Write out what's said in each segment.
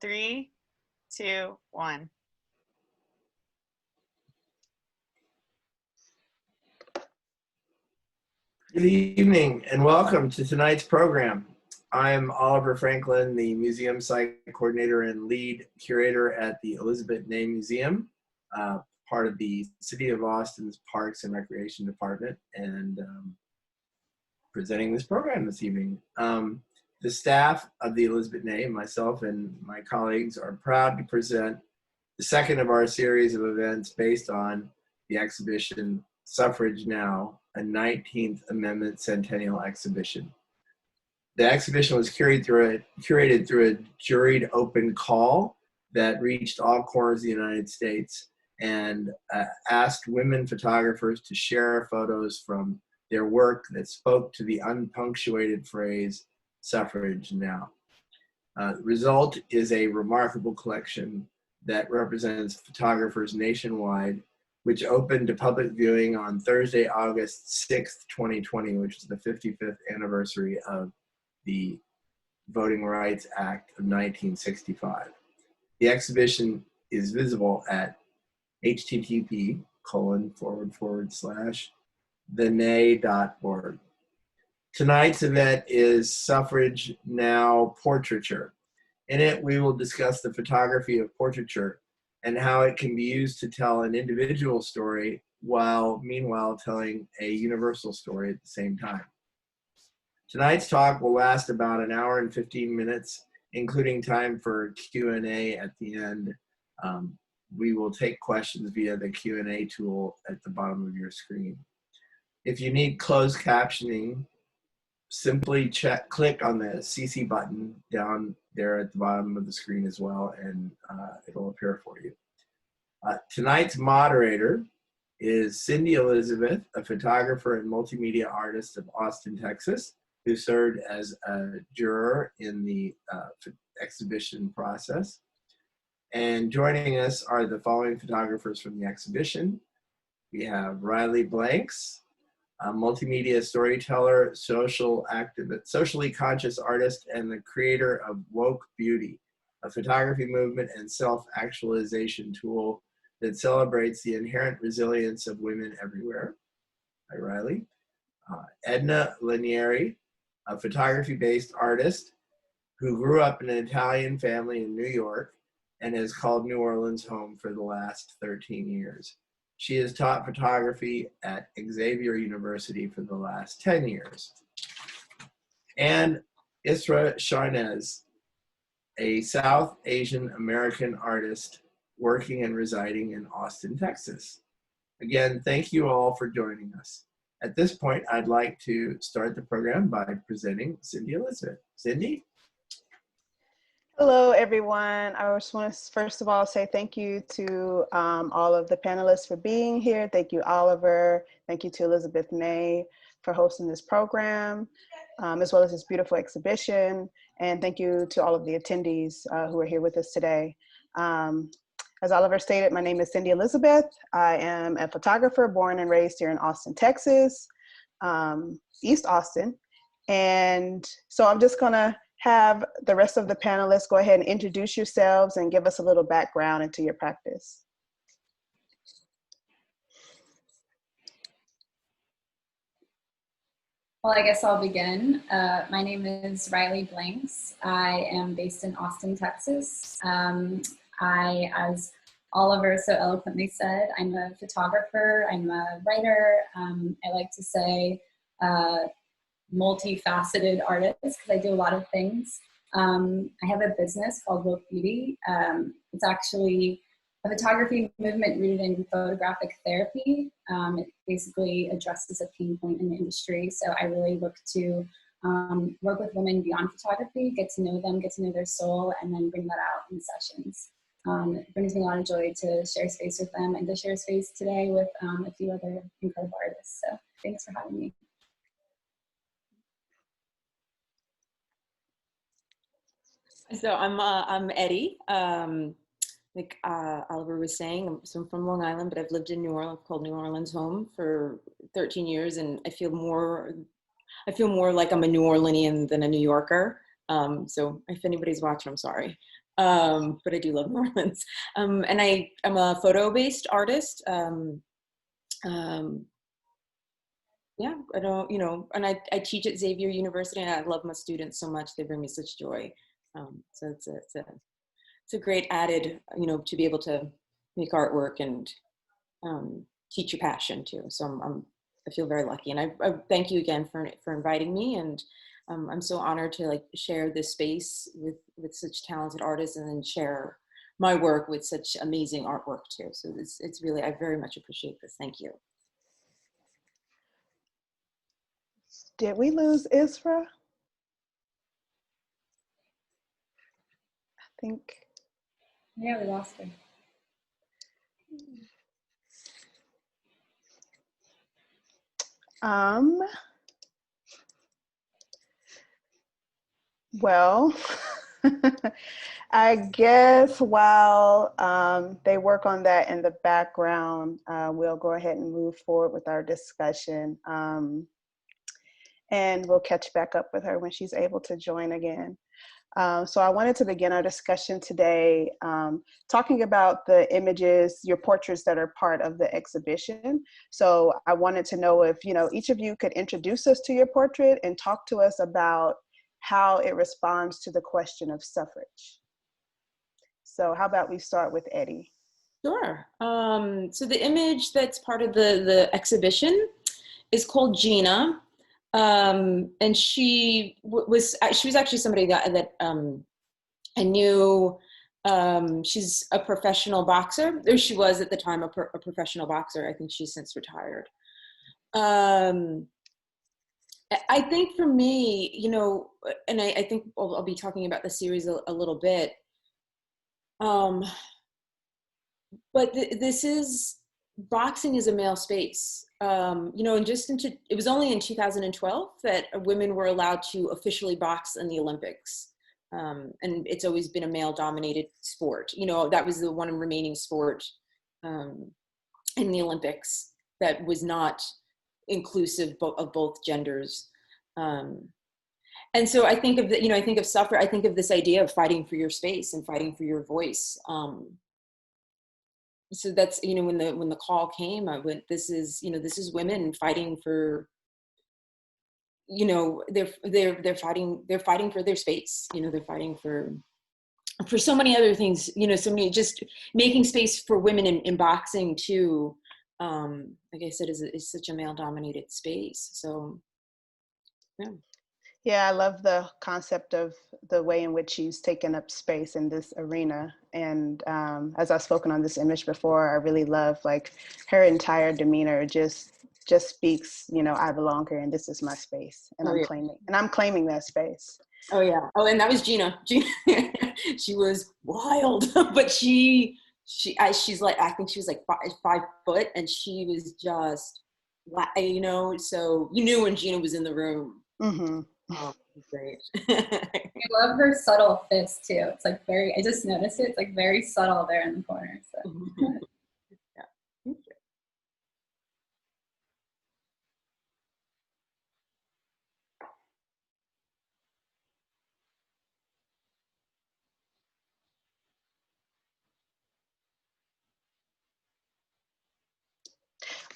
3, 2, 1. Good evening and welcome to tonight's program. I'm Oliver Franklin, the Museum Site Coordinator and Lead Curator at the Elisabet Museum, part of the City of Austin's Parks and Recreation Department, and presenting this program this evening. The staff of the Elisabet, myself and my colleagues, are proud to present the second of our series of events based on the exhibition Suffrage Now, a 19th Amendment Centennial exhibition. The exhibition was curated through a juried open call that reached all corners of the United States and asked women photographers to share photos from their work that spoke to the unpunctuated phrase, "Suffrage Now." The result is a remarkable collection that represents photographers nationwide, which opened to public viewing on Thursday, August 6th, 2020, which is the 55th anniversary of the Voting Rights Act of 1965. The exhibition is visible at http://thenay.org. Tonight's event is Suffrage Now Portraiture. In it, we will discuss the photography of portraiture and how it can be used to tell an individual story while meanwhile telling a universal story at the same time. Tonight's talk will last about an hour and 15 minutes, including time for Q&A at the end. We will take questions via the Q&A tool at the bottom of your screen. If you need closed captioning, simply click on the CC button down there at the bottom of the screen as well, and it'll appear for you. Tonight's moderator is Cindy Elisabet, a photographer and multimedia artist of Austin, Texas, who served as a juror in the exhibition process. And joining us are the following photographers from the exhibition. We have Riley Blanks, a multimedia storyteller, social activist, socially conscious artist, and the creator of Woke Beauty, a photography movement and self-actualization tool that celebrates the inherent resilience of women everywhere. Hi, Riley. Edna Lanieri, a photography-based artist who grew up in an Italian family in New York and has called New Orleans home for the last 13 years. She has taught photography at Xavier University for the last 10 years. And Isra Sharnez, a South Asian American artist working and residing in Austin, Texas. Again, thank you all for joining us. At this point, I'd like to start the program by presenting Cindy Elisabet. Cindy? Hello, everyone. I just want to first of all say thank you to all of the panelists for being here. Thank you, Oliver. Thank you to Elisabet May for hosting this program, as well as this beautiful exhibition. And thank you to all of the attendees who are here with us today. As Oliver stated, my name is Cindy Elisabet. I am a photographer born and raised here in Austin, Texas, East Austin. And so I'm just gonna have the rest of the panelists go ahead and introduce yourselves and give us a little background into your practice. Well, I guess I'll begin. My name is Riley Blanks. I am based in Austin, Texas. As Oliver so eloquently said, I'm a photographer, I'm a writer, I like to say multifaceted artist because I do a lot of things. I have a business called Woke Beauty. It's actually a photography movement rooted in photographic therapy. It basically addresses a pain point in the industry. So I really look to work with women beyond photography, get to know them, get to know their soul, and then bring that out in sessions. It brings me a lot of joy to share space with them and to share space today with a few other incredible artists. So thanks for having me. So I'm Eddie. Like Oliver was saying, so I'm from Long Island, but I've lived in New Orleans, called New Orleans home for 13 years, and I feel more like I'm a New Orleanian than a New Yorker. So if anybody's watching, I'm sorry. but I do love New Orleans. And I'm a photo-based artist. Yeah, I don't, and I teach at Xavier University, and I love my students so much. They bring me such joy. So it's a great added, to be able to make artwork and teach your passion too. So I feel very lucky, and I thank you again for inviting me. And I'm so honored to share this space with such talented artists, and then share my work with such amazing artwork too. So it's really, I very much appreciate this. Thank you. Did we lose Isra? I think. Yeah, we lost her. Well, I guess while they work on that in the background, we'll go ahead and move forward with our discussion. And we'll catch back up with her when she's able to join again. So I wanted to begin our discussion today talking about the images, your portraits that are part of the exhibition. So I wanted to know if, each of you could introduce us to your portrait and talk to us about how it responds to the question of suffrage. So how about we start with Eddie? Sure. So the image that's part of the exhibition is called Gina. And she was actually somebody that I knew. She's a professional boxer, or she was at the time a professional boxer. I think she's since retired. I think for me, and I think I'll be talking about the series a little bit. But boxing is a male space. And it was only in 2012 that women were allowed to officially box in the Olympics. And it's always been a male-dominated sport. That was the one remaining sport in the Olympics that was not inclusive of both genders. And so I think of I think of suffrage. I think of this idea of fighting for your space and fighting for your voice. So that's, when the call came, I went, this is women fighting for, they're fighting for their space. They're fighting for so many other things, so many, just making space for women in boxing too. Like I said, is such a male dominated space. So, yeah. Yeah, I love the concept of the way in which she's taken up space in this arena. And as I've spoken on this image before, I really love her entire demeanor just speaks, I belong here and this is my space, and I'm claiming that space. Oh yeah. Oh, and that was Gina. She was wild, but she's I think she was 5 foot, and she was just, so you knew when Gina was in the room. Mm-hmm. Oh, great. I love her subtle fist too. It's very, I just noticed it. It's very subtle there in the corner. So. Yeah. Thank you.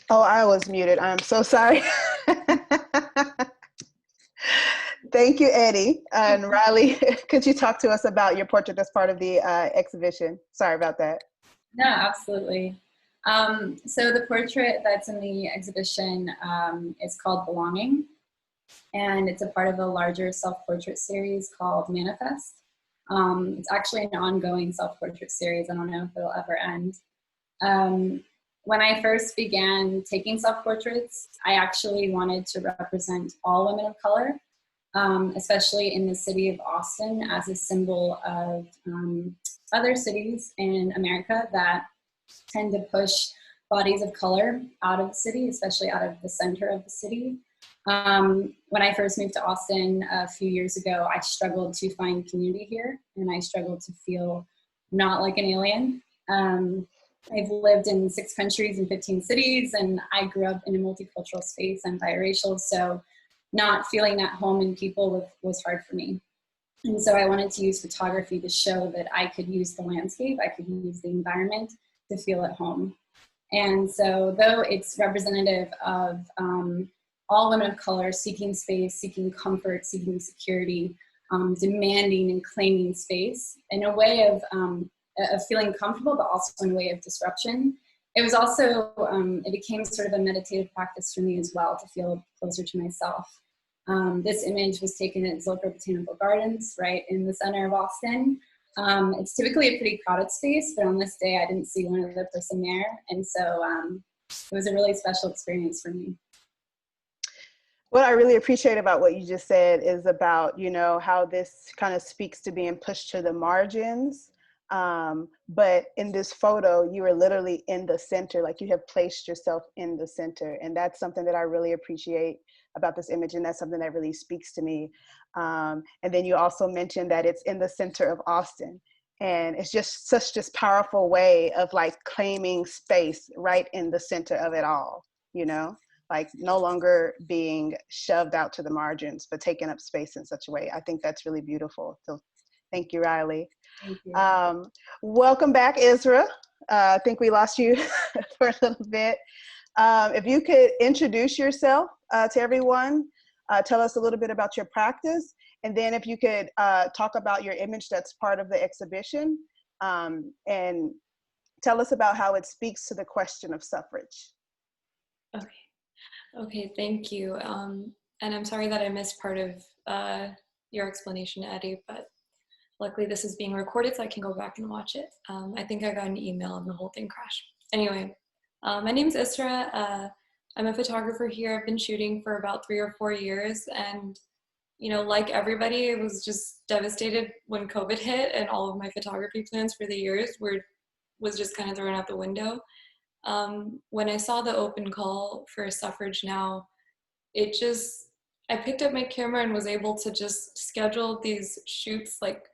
Oh, I was muted. I'm so sorry. Thank you, Eddie. And Riley, could you talk to us about your portrait as part of the exhibition? Sorry about that. No, absolutely. So the portrait that's in the exhibition is called Belonging, and it's a part of a larger self-portrait series called Manifest. It's actually an ongoing self-portrait series. I don't know if it'll ever end. When I first began taking self-portraits, I actually wanted to represent all women of color, especially in the city of Austin, as a symbol of other cities in America that tend to push bodies of color out of the city, especially out of the center of the city. When I first moved to Austin a few years ago, I struggled to find community here, and I struggled to feel not like an alien. I've lived in 6 countries and 15 cities, and I grew up in a multicultural space and biracial, so not feeling at home in people was hard for me. And so I wanted to use photography to show that I could use the landscape, I could use the environment to feel at home. And so though it's representative of all women of color seeking space, seeking comfort, seeking security, demanding and claiming space in a way of feeling comfortable, but also in a way of disruption. It was also, it became sort of a meditative practice for me as well to feel closer to myself. This image was taken at Zilker Botanical Gardens, right in the center of Austin. It's typically a pretty crowded space, but on this day I didn't see one other person there. And so it was a really special experience for me. What I really appreciate about what you just said is about, you know, how this kind of speaks to being pushed to the margins. But in this photo, you are literally in the center, like you have placed yourself in the center. And that's something that I really appreciate about this image. And that's something that really speaks to me. And then you also mentioned that it's in the center of Austin. And it's just such this powerful way of like claiming space right in the center of it all, you know? Like no longer being shoved out to the margins, but taking up space in such a way. I think that's really beautiful. So thank you, Riley. Thank you. Welcome back, Isra. I think we lost you for a little bit. If you could introduce yourself to everyone, tell us a little bit about your practice, and then if you could talk about your image that's part of the exhibition, and tell us about how it speaks to the question of suffrage. Okay. Okay, thank you. And I'm sorry that I missed part of your explanation, Eddie, but luckily this is being recorded so I can go back and watch it. I think I got an email and the whole thing crashed. Anyway, my name's Isra. I'm a photographer here. I've been shooting for about 3 or 4 years, and you know, like everybody, I was just devastated when COVID hit and all of my photography plans for the years was just kind of thrown out the window. When I saw the open call for Suffrage Now, I picked up my camera and was able to just schedule these shoots, like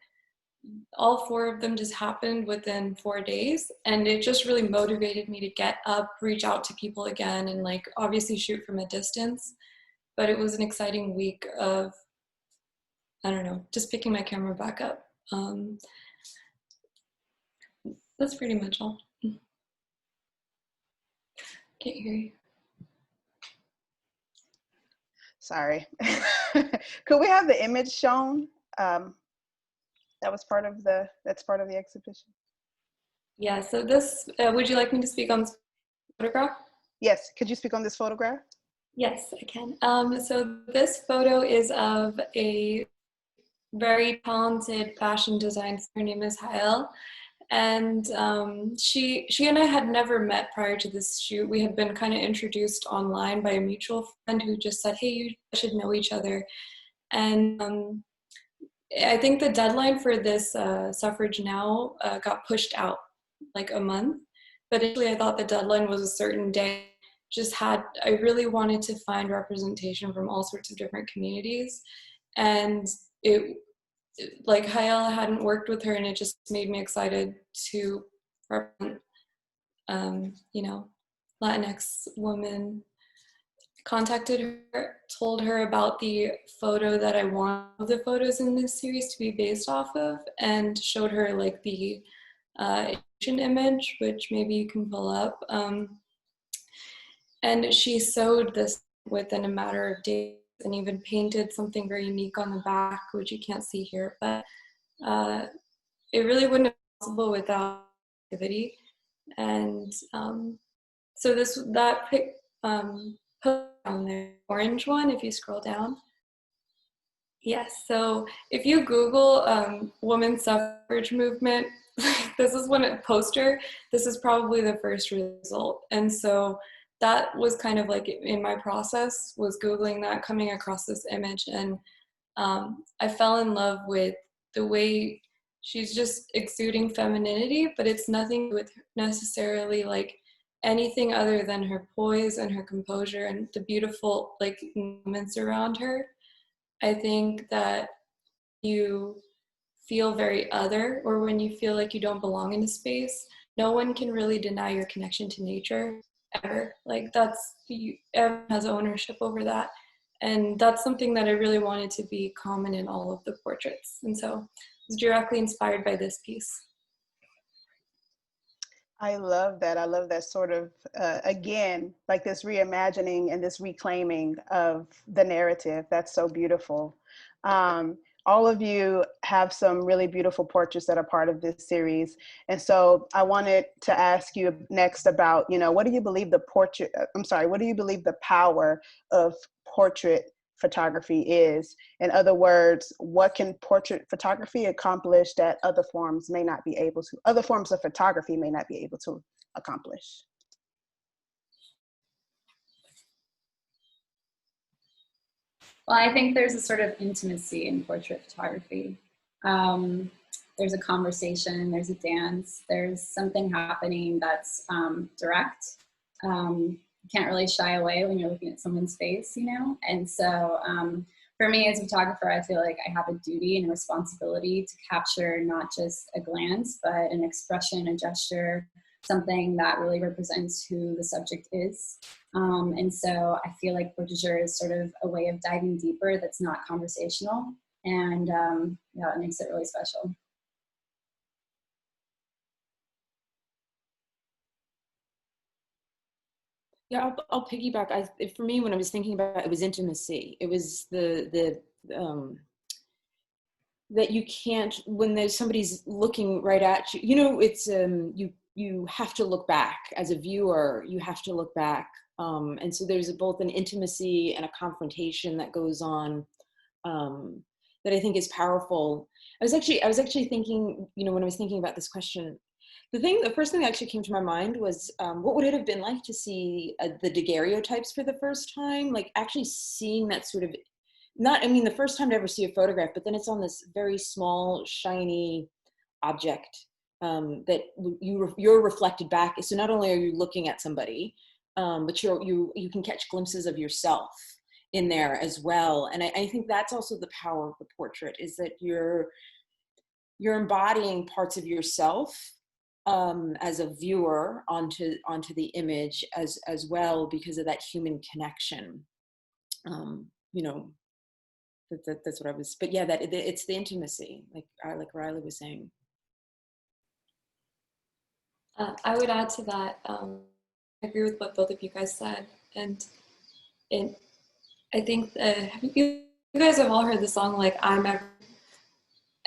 all 4 of them just happened within 4 days. And it just really motivated me to get up, reach out to people again, and like obviously shoot from a distance. But it was an exciting week of, I don't know, just picking my camera back up. That's pretty much all. Can't hear you. Sorry. Could we have the image shown? That's part of the exhibition. Yeah, so this, would you like me to speak on this photograph? Yes, could you speak on this photograph? Yes, I can. So this photo is of a very talented fashion designer. Her name is Hael. And she and I had never met prior to this shoot. We had been kind of introduced online by a mutual friend who just said, hey, you should know each other. And I think the deadline for this Suffrage Now got pushed out like a month. But initially I thought the deadline was a certain day. I really wanted to find representation from all sorts of different communities. And like Hael hadn't worked with her, and it just made me excited to represent, you know, Latinx woman. Contacted her, told her about the photo that I wanted the photos in this series to be based off of, and showed her like the Asian image, which maybe you can pull up. And she sewed this within a matter of days, and even painted something very unique on the back, which you can't see here, but it really wouldn't have been possible without activity. And so that pic put on there, orange one, if you scroll down. Yes, so if you Google women's suffrage movement, this is one poster, this is probably the first result. And so that was kind of like in my process, was Googling that, coming across this image, and I fell in love with the way she's just exuding femininity, but it's nothing with necessarily like anything other than her poise and her composure and the beautiful like moments around her. I think that you feel very other, or when you feel like you don't belong in a space, no one can really deny your connection to nature ever. Like everyone has ownership over that. And that's something that I really wanted to be common in all of the portraits. And so I was directly inspired by this piece. I love that. I love that sort of, again, like this reimagining and this reclaiming of the narrative. That's so beautiful. All of you have some really beautiful portraits that are part of this series. And so I wanted to ask you next about, what do you believe the what do you believe the power of portrait photography is? In other words, what can portrait photography accomplish that other forms of photography may not be able to accomplish? Well, I think there's a sort of intimacy in portrait photography. There's a conversation, there's a dance, there's something happening that's direct. You can't really shy away when you're looking at someone's face, And so for me as a photographer, I feel like I have a duty and a responsibility to capture not just a glance, but an expression, a gesture, something that really represents who the subject is. And so I feel like portraiture is sort of a way of diving deeper that's not conversational. And it makes it really special. Yeah, I'll piggyback. For me, when I was thinking about it, it was intimacy. It was the that you can't, when there's somebody's looking right at you, it's you have to look back as a viewer. You have to look back, and so there's both an intimacy and a confrontation that goes on that I think is powerful. I was actually thinking, when I was thinking about this question, the first thing that actually came to my mind was what would it have been like to see the daguerreotypes for the first time? Like actually seeing that sort of, the first time to ever see a photograph, but then it's on this very small, shiny object that you're reflected back. So not only are you looking at somebody, but you can catch glimpses of yourself in there as well. And I think that's also the power of the portrait, is that you're embodying parts of yourself as a viewer onto the image as well, because of that human connection. That's what I was, but yeah, it's the intimacy, like Riley was saying. I would add to that. I agree with what both of you guys said, and I think you guys have all heard the song like "I'm Everything,"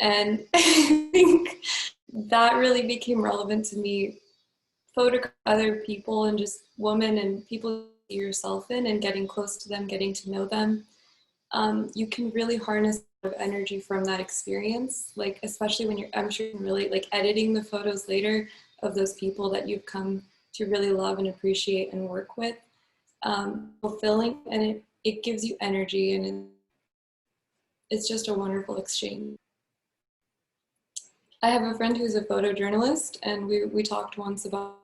and I think that really became relevant to me. Photograph other people and just women and people you see yourself in, and getting close to them, getting to know them. You can really harness a lot of energy from that experience, like especially when I'm sure you're really like editing the photos later of those people that you've come to really love and appreciate and work with. Fulfilling, and it gives you energy, and it's just a wonderful exchange. I have a friend who's a photojournalist, and we talked once about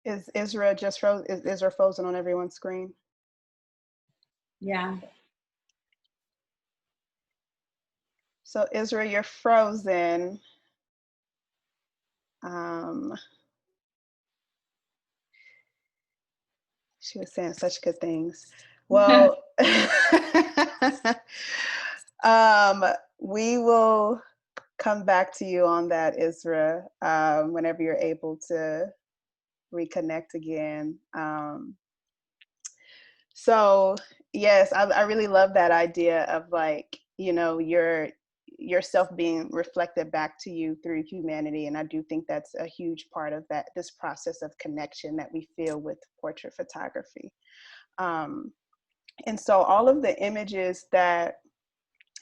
Is Isra just frozen? Is Isra frozen on everyone's screen? Yeah. So Isra, you're frozen. She was saying such good things. Well, we will come back to you on that, Isra, whenever you're able to reconnect again. So yes, I really love that idea of like, yourself being reflected back to you through humanity. And I do think that's a huge part of this process of connection that we feel with portrait photography. And so all of the images that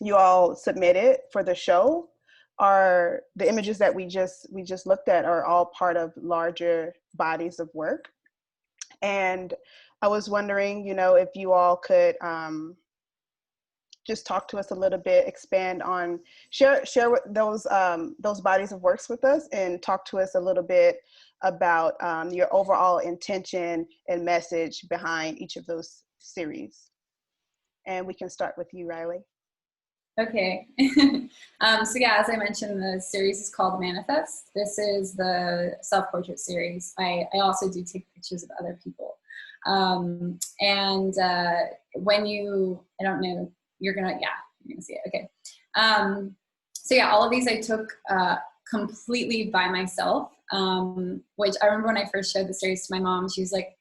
you all submitted for the show are the images that we just looked at, are all part of larger bodies of work. And I was wondering, if you all could just talk to us a little bit, expand on, share those bodies of works with us, and talk to us a little bit about your overall intention and message behind each of those series. And we can start with you, Riley. Okay. So yeah, as I mentioned, the series is called Manifest. This is the self-portrait series. I also do take pictures of other people. When you, I don't know, you're gonna see it. Okay. So yeah, all of these I took completely by myself, which I remember when I first showed the series to my mom, she was like,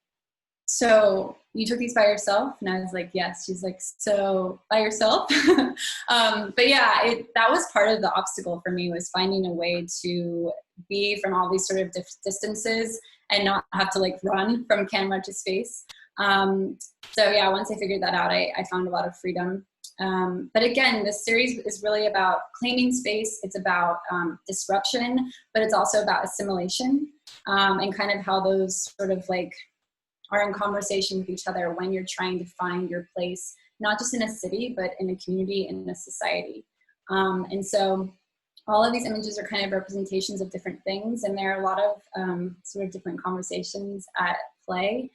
so you took these by yourself? And I was like, yes. She's like, so by yourself? But yeah, that was part of the obstacle for me, was finding a way to be from all these sort of distances and not have to like run from camera to space. So yeah, once I figured that out, I found a lot of freedom. But again, this series is really about claiming space. It's about disruption, but it's also about assimilation, and kind of how those sort of like are in conversation with each other when you're trying to find your place, not just in a city, but in a community and in a society. And so all of these images are kind of representations of different things, and there are a lot of sort of different conversations at play.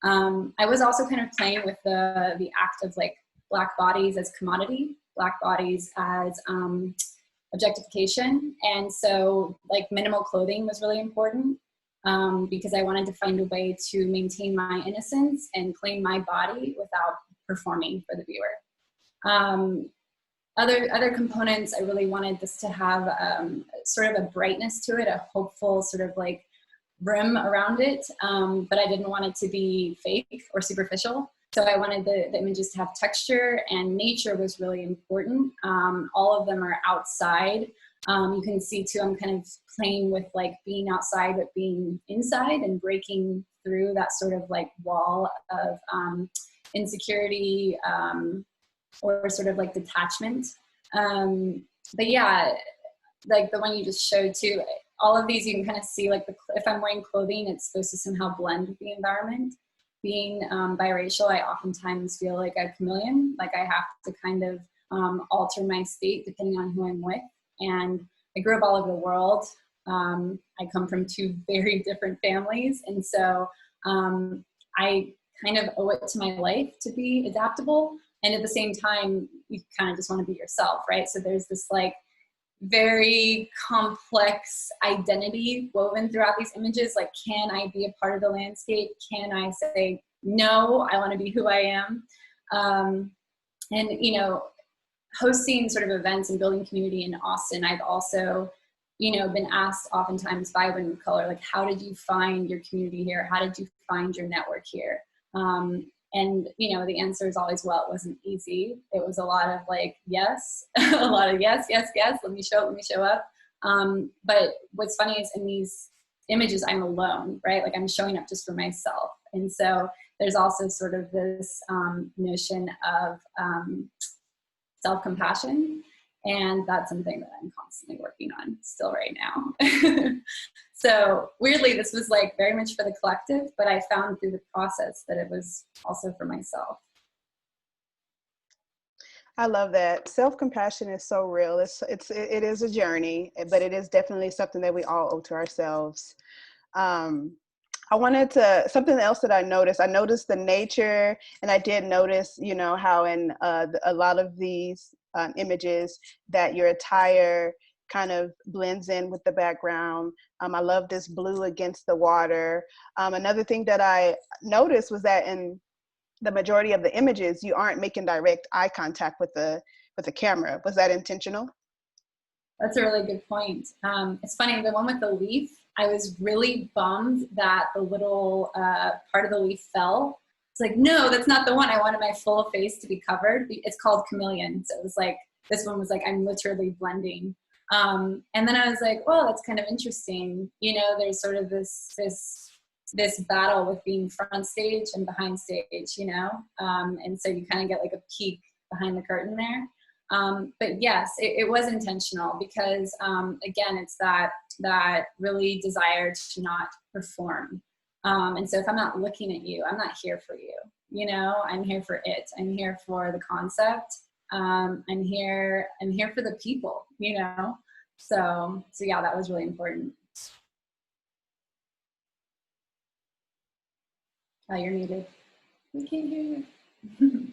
I was also kind of playing with the act of like Black bodies as commodity, Black bodies as objectification. And so like minimal clothing was really important. Because I wanted to find a way to maintain my innocence and claim my body without performing for the viewer. Other components, I really wanted this to have sort of a brightness to it, a hopeful sort of like rim around it, but I didn't want it to be fake or superficial. So I wanted the images to have texture, and nature was really important. All of them are outside. You can see too, I'm kind of playing with like being outside, but being inside and breaking through that sort of like wall of insecurity or sort of like detachment. But yeah, like the one you just showed too, all of these you can kind of see like if I'm wearing clothing, it's supposed to somehow blend with the environment. Being biracial, I oftentimes feel like a chameleon, like I have to kind of alter my state depending on who I'm with. And I grew up all over the world. I come from two very different families. And so I kind of owe it to my life to be adaptable. And at the same time, you kind of just want to be yourself, right? So there's this like very complex identity woven throughout these images. Like, can I be a part of the landscape? Can I say, no, I want to be who I am? And, you know, hosting sort of events and building community in Austin, I've also, you know, been asked oftentimes by women of color, like, how did you find your community here? How did you find your network here? And, you know, the answer is always, well, it wasn't easy. It was a lot of like, yes, a lot of yes, yes, yes, let me show up. But what's funny is in these images, I'm alone, right? Like I'm showing up just for myself. And so there's also sort of this notion of self-compassion. And that's something that I'm constantly working on still right now. So weirdly, this was like very much for the collective, but I found through the process that it was also for myself. I love that. Self-compassion is so real. It is a journey, but it is definitely something that we all owe to ourselves. I wanted to, something else that I noticed the nature, and I did notice, you know, how in a lot of these images that your attire kind of blends in with the background. I love this blue against the water. Another thing that I noticed was that in the majority of the images, you aren't making direct eye contact with the camera. Was that intentional? That's a really good point. It's funny, the one with the leaf, I was really bummed that the little part of the leaf fell. It's like, no, that's not the one. I wanted my full face to be covered. It's called Chameleon. So it was like, this one was like, I'm literally blending. And then I was like, well, that's kind of interesting. You know, there's sort of this battle with being front stage and behind stage, you know? And so you kind of get like a peek behind the curtain there. But yes, it was intentional because, again, it's that really desire to not perform. And so if I'm not looking at you, I'm not here for you, you know, I'm here for it. I'm here for the concept. I'm here for the people, you know? So yeah, that was really important. Oh, you're muted. We can't hear you.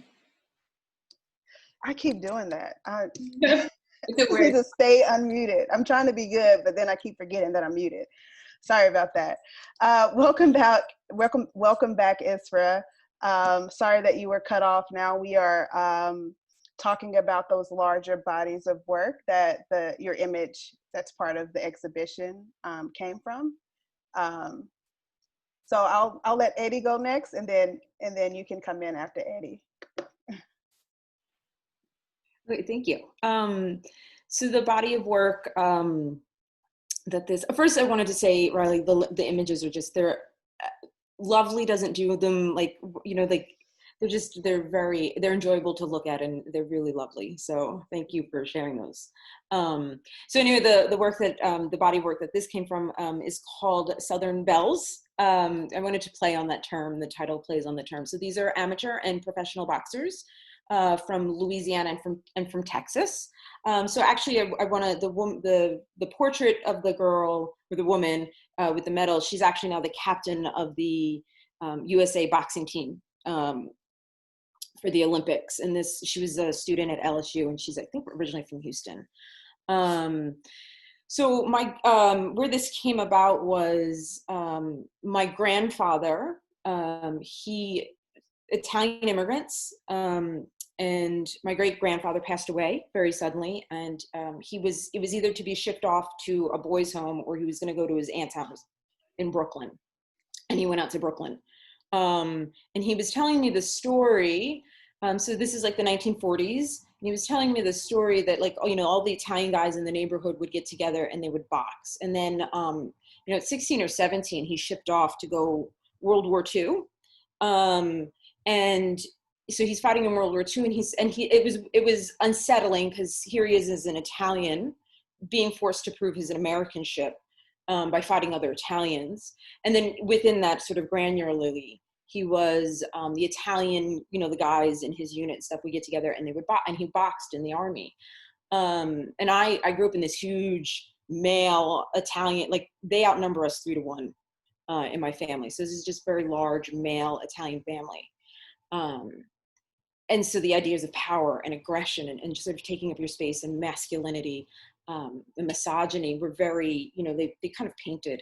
I keep doing that. I It's a just need word. to stay unmuted. I'm trying to be good, but then I keep forgetting that I'm muted. Sorry about that. Welcome back. Welcome back, Isra. Sorry that you were cut off. Now we are talking about those larger bodies of work that your image that's part of the exhibition came from. So I'll let Eddie go next, and then you can come in after Eddie. Great, thank you. So the body of work that this, first I wanted to say, Riley, the images are just, they're lovely, doesn't do them like, you know, like they're enjoyable to look at, and they're really lovely. So thank you for sharing those. So anyway, the work that, the body work that this came from is called Southern Belles. I wanted to play on that term, the title plays on the term. So these are amateur and professional boxers from Louisiana and from Texas. So actually, I want to, the portrait of the girl, or the woman with the medal, she's actually now the captain of the USA boxing team for the Olympics. And she was a student at LSU, and she's, I think, originally from Houston. So where this came about was my grandfather, Italian immigrants, and my great grandfather passed away very suddenly, and it was either to be shipped off to a boys' home, or he was going to go to his aunt's house in Brooklyn, and he went out to Brooklyn, and he was telling me the story. So this is like the 1940s. And he was telling me the story that, like, you know, all the Italian guys in the neighborhood would get together and they would box. And then, you know, at 16 or 17, he shipped off to go World War II. And so he's fighting in World War II, and it was unsettling, because here he is as an Italian being forced to prove his Americanship by fighting other Italians. And then within that, sort of granularly, he was the Italian, you know, the guys in his unit and stuff would get together and they would box, and he boxed in the army. And I grew up in this huge male Italian, like they outnumber us 3-1 in my family. So this is just very large male Italian family. And so the ideas of power and aggression and just sort of taking up your space and masculinity and misogyny were very, you know, they kind of painted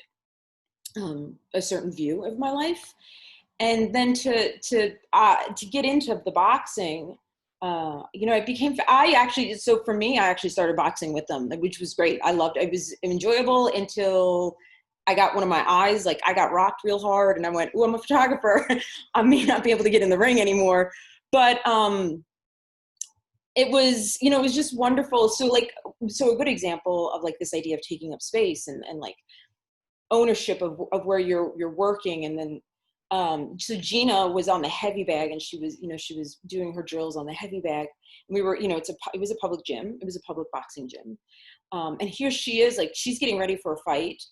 a certain view of my life. And then to get into the boxing, you know, so for me, I actually started boxing with them, which was great. I loved it. It was enjoyable until I got one of my eyes, like I got rocked real hard, and I went, "Ooh, I'm a photographer. I may not be able to get in the ring anymore." But it was, you know, it was just wonderful. So a good example of like this idea of taking up space and like ownership of where you're working. And then so Gina was on the heavy bag, and she was doing her drills on the heavy bag. And we were, you know, it was a public gym. It was a public boxing gym. And here she is, like she's getting ready for a fight.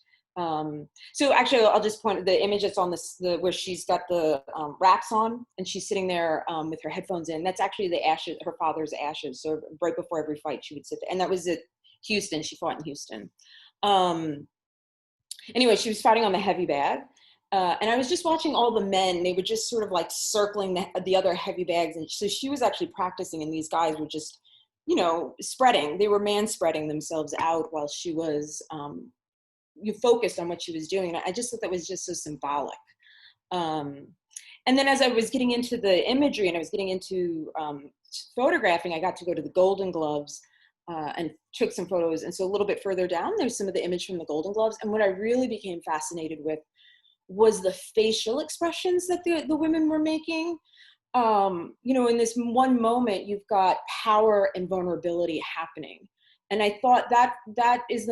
So actually, I'll just point the image that's on where she's got the wraps on, and she's sitting there with her headphones in. That's actually the ashes, her father's ashes. So right before every fight, she would sit there, and that was at Houston. She fought in Houston. Anyway, she was fighting on the heavy bag. And I was just watching all the men. They were just sort of like circling the other heavy bags. And so she was actually practicing, and these guys were just, you know, spreading. They were man-spreading themselves out while she was you focused on what she was doing. And I just thought that was just so symbolic. And then as I was getting into the imagery and I was getting into photographing, I got to go to the Golden Gloves and took some photos. And so a little bit further down, there's some of the image from the Golden Gloves. And what I really became fascinated with was the facial expressions that the women were making. You know, in this one moment, you've got power and vulnerability happening. And I thought that is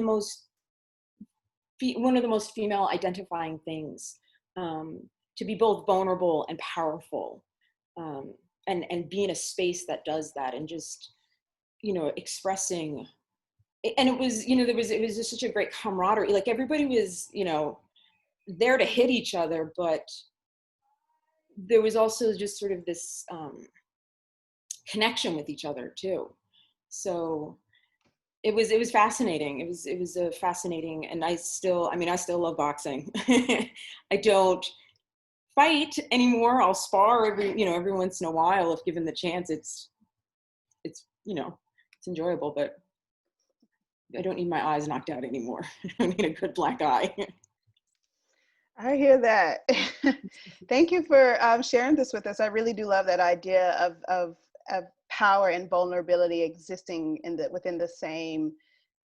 one of the most female identifying things, to be both vulnerable and powerful, and be in a space that does that, and just, you know, expressing. And it was, you know, it was just such a great camaraderie. Like everybody was, you know, there to hit each other, but there was also just sort of this connection with each other too. So it was fascinating. It was a fascinating, and I still love boxing. I don't fight anymore. I'll spar every once in a while if given the chance. It's you know, it's enjoyable, but I don't need my eyes knocked out anymore. I don't need a good black eye. I hear that. Thank you for sharing this with us. I really do love that idea of power and vulnerability existing within the same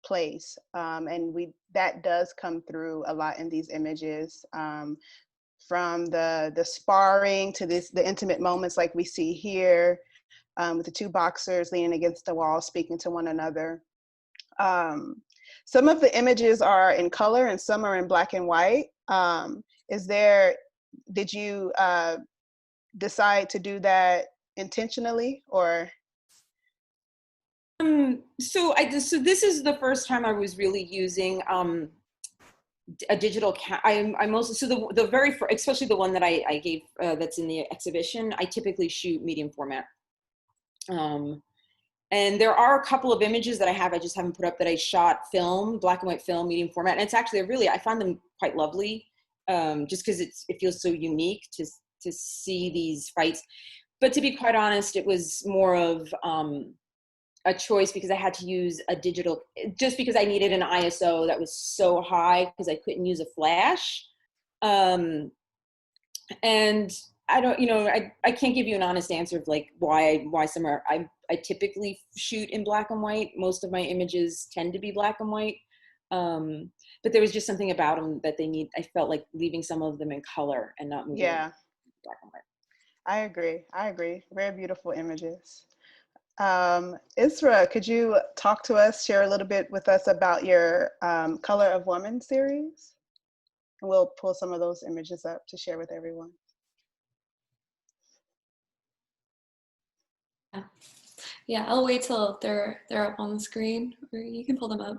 place, and that does come through a lot in these images, from the sparring to the intimate moments like we see here, with the two boxers leaning against the wall speaking to one another. Some of the images are in color and some are in black and white. Did you decide to do that intentionally, or? So this is the first time I was really using a digital I'm also, so the very first, especially the one that I gave that's in the exhibition, I typically shoot medium format. And there are a couple of images that I just haven't put up, that I shot film, black and white film, medium format. And it's actually I found them quite lovely, just because it feels so unique to see these fights. But to be quite honest, it was more of a choice because I had to use a digital, just because I needed an ISO that was so high because I couldn't use a flash. And I don't, I can't give you an honest answer of like why some are. I typically shoot in black and white. Most of my images tend to be black and white. But there was just something about them that I felt like leaving some of them in color and not moving black and white. I agree. Very beautiful images. Isra, could you talk to us, share a little bit with us about your Color of Woman series? And we'll pull some of those images up to share with everyone. Yeah, I'll wait till they're up on the screen, or you can pull them up.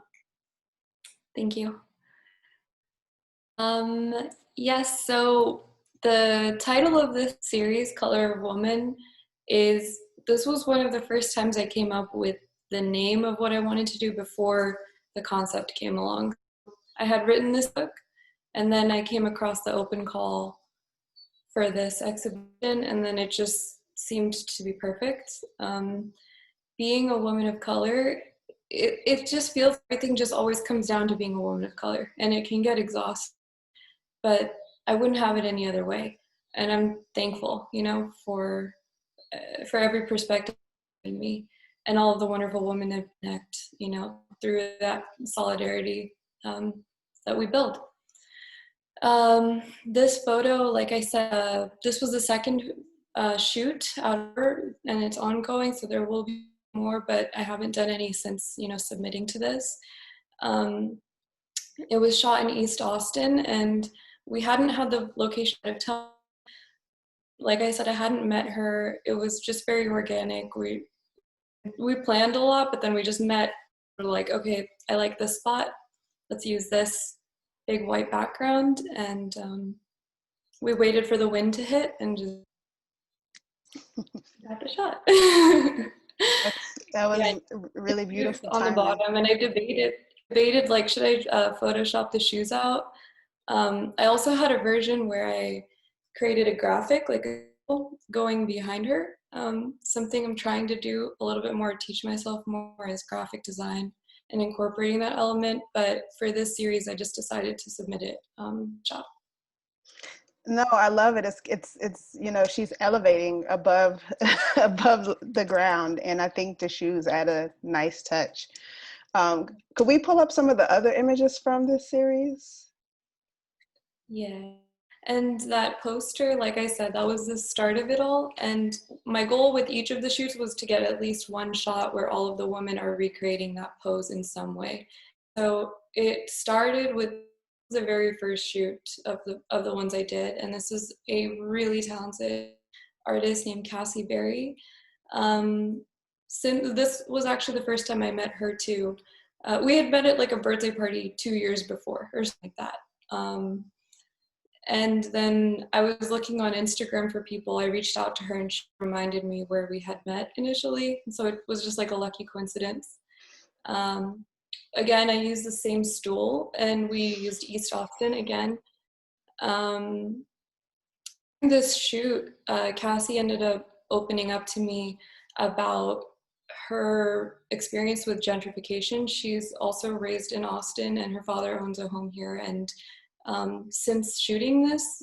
Thank you. Yes, so the title of this series, Color of Woman, this was one of the first times I came up with the name of what I wanted to do before the concept came along. I had written this book, and then I came across the open call for this exhibition, and then it just seemed to be perfect. Being a woman of color, it just feels, everything just always comes down to being a woman of color, and it can get exhausting, but I wouldn't have it any other way. And I'm thankful, for every perspective in me and all of the wonderful women that connect, through that solidarity that we build. This photo, like I said, this was the second shoot out, and it's ongoing, so there will be more, but I haven't done any since, submitting to this. It was shot in East Austin, and we hadn't had the location of time. Like I said, I hadn't met her. It was just very organic. We planned a lot, but then we just met. We're like, okay, I like this spot. Let's use this big white background. And we waited for the wind to hit and just got the shot. That was really beautiful on the bottom, and I debated like, should I Photoshop the shoes out? I also had a version where I created a graphic, like going behind her. Something I'm trying to do a little bit more, teach myself more, is graphic design and incorporating that element. But for this series, I just decided to submit it shop. No, I love it. It's she's elevating above above the ground, and I think the shoes add a nice touch. Could we pull up some of the other images from this series? Yeah, and that poster, like I said, that was the start of it all. And my goal with each of the shoots was to get at least one shot where all of the women are recreating that pose in some way. So it started with the very first shoot of the ones I did, and this is a really talented artist named Cassie Berry. Since this was actually the first time I met her too. We had met at like a birthday party 2 years before or something like that. And then I was looking on Instagram for people. I reached out to her and she reminded me where we had met initially. So it was just like a lucky coincidence. Again, I used the same stool, and we used East Austin again. This shoot, Cassie ended up opening up to me about her experience with gentrification. She's also raised in Austin, and her father owns a home here. And since shooting this,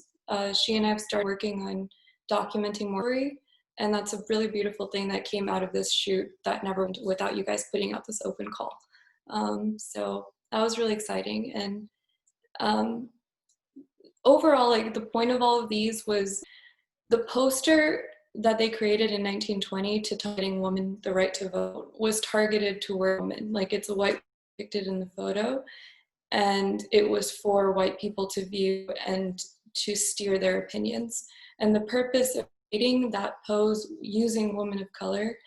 she and I have started working on documenting more, and that's a really beautiful thing that came out of this shoot that never went without you guys putting out this open call. So that was really exciting. And overall, like, the point of all of these was the poster that they created in 1920 to targeting women the right to vote was targeted toward women. Like, it's a white depicted in the photo, and it was for white people to view and to steer their opinions. And the purpose of creating that pose using women of color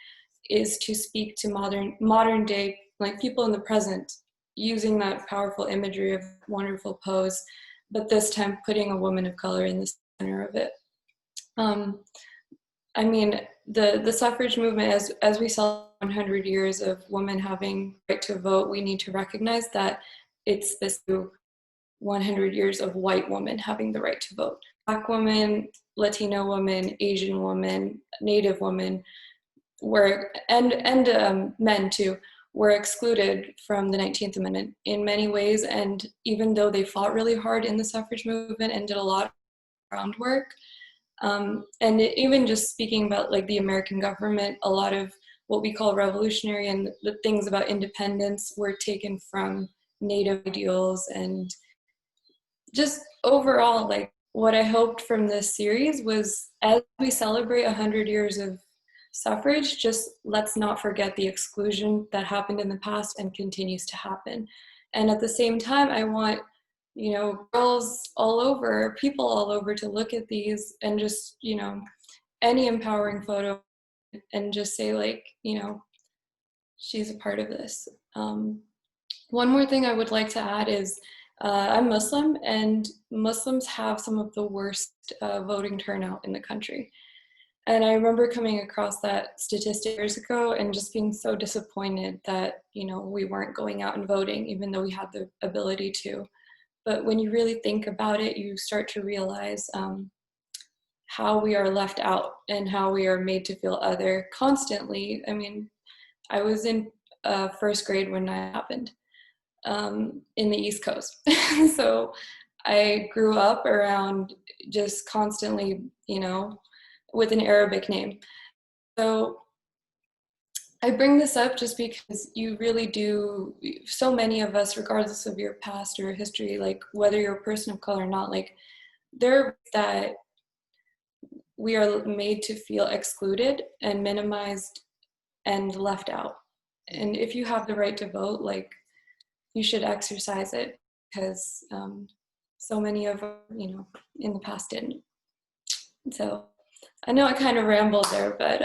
is to speak to modern day, like, people in the present, using that powerful imagery of wonderful pose, but this time putting a woman of color in the center of it. I mean, the suffrage movement, as we saw 100 years of women having right to vote, we need to recognize that it's this 100 years of white women having the right to vote. Black women, Latino women, Asian women, Native women were, and men too, were excluded from the 19th Amendment in many ways. And even though they fought really hard in the suffrage movement and did a lot of groundwork, and even just speaking about, like, the American government, a lot of what we call revolutionary and the things about independence were taken from Native ideals. And just overall, like, what I hoped from this series was, as we celebrate 100 years of suffrage, just let's not forget the exclusion that happened in the past and continues to happen. And at the same time, I want, you know, girls all over, people all over, to look at these and just, you know, any empowering photo and just say, like, you know, she's a part of this. One more thing I would like to add is I'm Muslim, and Muslims have some of the worst voting turnout in the country. And I remember coming across that statistic years ago and just being so disappointed that, you know, we weren't going out and voting, even though we had the ability to. But when you really think about it, you start to realize how we are left out and how we are made to feel other constantly. I mean, I was in first grade when that happened in the East Coast. So I grew up around just constantly, you know, with an Arabic name. So I bring this up just because you really do, so many of us, regardless of your past or history, like whether you're a person of color or not, like there that we are made to feel excluded and minimized and left out. And if you have the right to vote, like, you should exercise it, because so many of, you know, in the past didn't. So I know I kind of rambled there, but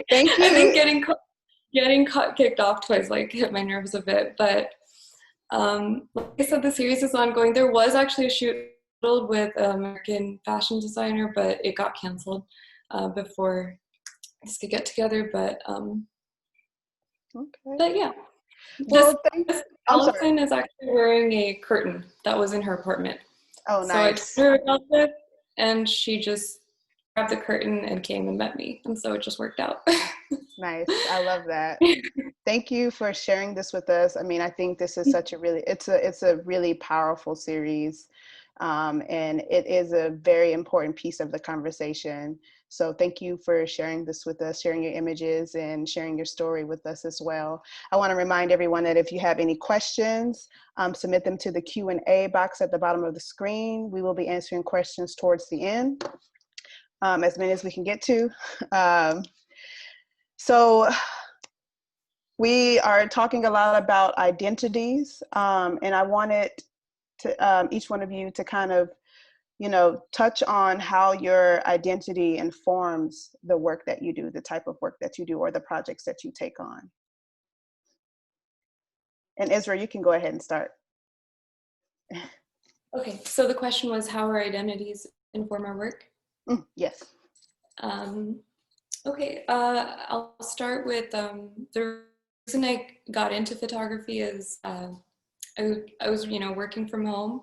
Thank you. I think getting kicked off twice, like, hit my nerves a bit. But like I said, the series is ongoing. There was actually a shoot with an American fashion designer, but it got canceled before this could get together. But Okay. but yeah. Well, Allison is actually wearing a curtain that was in her apartment. Oh, nice. So I told her about it, and she just grabbed the curtain and came and met me, and so it just worked out. Nice. I love that. Thank you for sharing this with us. I mean, I think this is such a really, it's a really powerful series, and it is a very important piece of the conversation. So thank you for sharing this with us, sharing your images and sharing your story with us as well. I want to remind everyone that if you have any questions, submit them to the Q&A box at the bottom of the screen. We will be answering questions towards the end, as many as we can get to. So we are talking a lot about identities, and I wanted to each one of you to kind of, you know, touch on how your identity informs the work that you do, the type of work that you do, or the projects that you take on. And Isra, you can go ahead and start. Okay, so the question was, how our identities inform our work? Yes. Okay, I'll start with the reason I got into photography is I was, you know, working from home,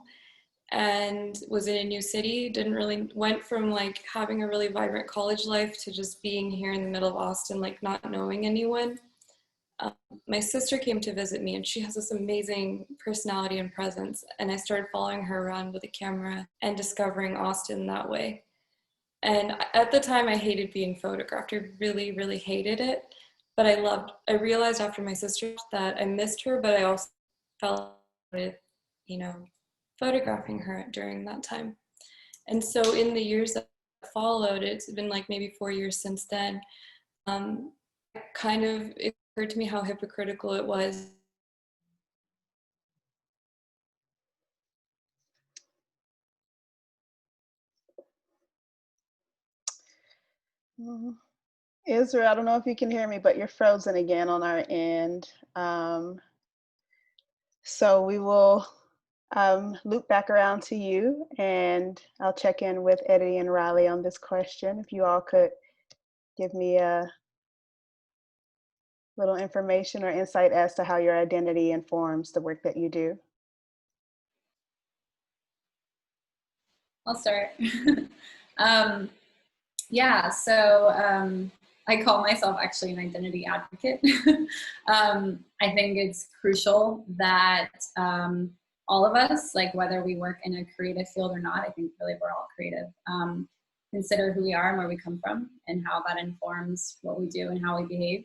and was in a new city. Went from like having a really vibrant college life to just being here in the middle of Austin, like not knowing anyone. My sister came to visit me, and she has this amazing personality and presence, and I started following her around with a camera and discovering Austin that way. And at the time I hated being photographed. I really, really hated it. But I realized after my sister that I missed her, but I also felt with, you know, photographing her during that time. And so in the years that followed, it's been like maybe 4 years since then, it occurred to me how hypocritical it was. Isra, I don't know if you can hear me, but you're frozen again on our end. So we will loop back around to you, and I'll check in with Eddie and Riley on this question. If you all could give me a little information or insight as to how your identity informs the work that you do. I'll start. Yeah, so I call myself actually an identity advocate. I think it's crucial that all of us, like whether we work in a creative field or not, I think really we're all creative, consider who we are and where we come from and how that informs what we do and how we behave.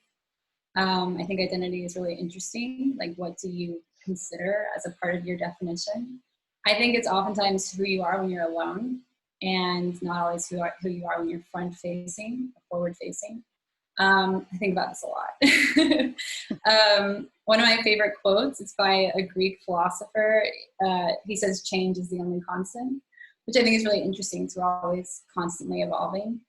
I think identity is really interesting. Like, what do you consider as a part of your definition? I think it's oftentimes who you are when you're alone, and not always who you are when you're front-facing, forward-facing. I think about this a lot. One of my favorite quotes, it's by a Greek philosopher. He says, "Change is the only constant," which I think is really interesting. So we're always constantly evolving.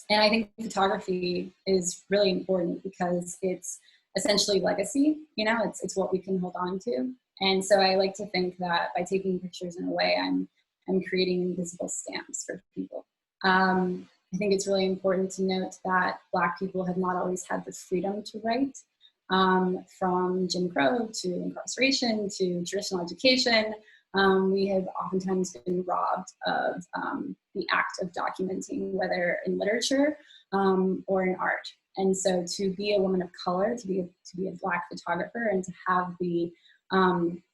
And I think photography is really important because it's essentially legacy. You know, it's what we can hold on to. And so I like to think that by taking pictures in a way, I'm creating invisible stamps for people. I think it's really important to note that Black people have not always had the freedom to write, from Jim Crow to incarceration to traditional education. We have oftentimes been robbed of the act of documenting, whether in literature or in art. And so to be a woman of color, to be a Black photographer, and to have the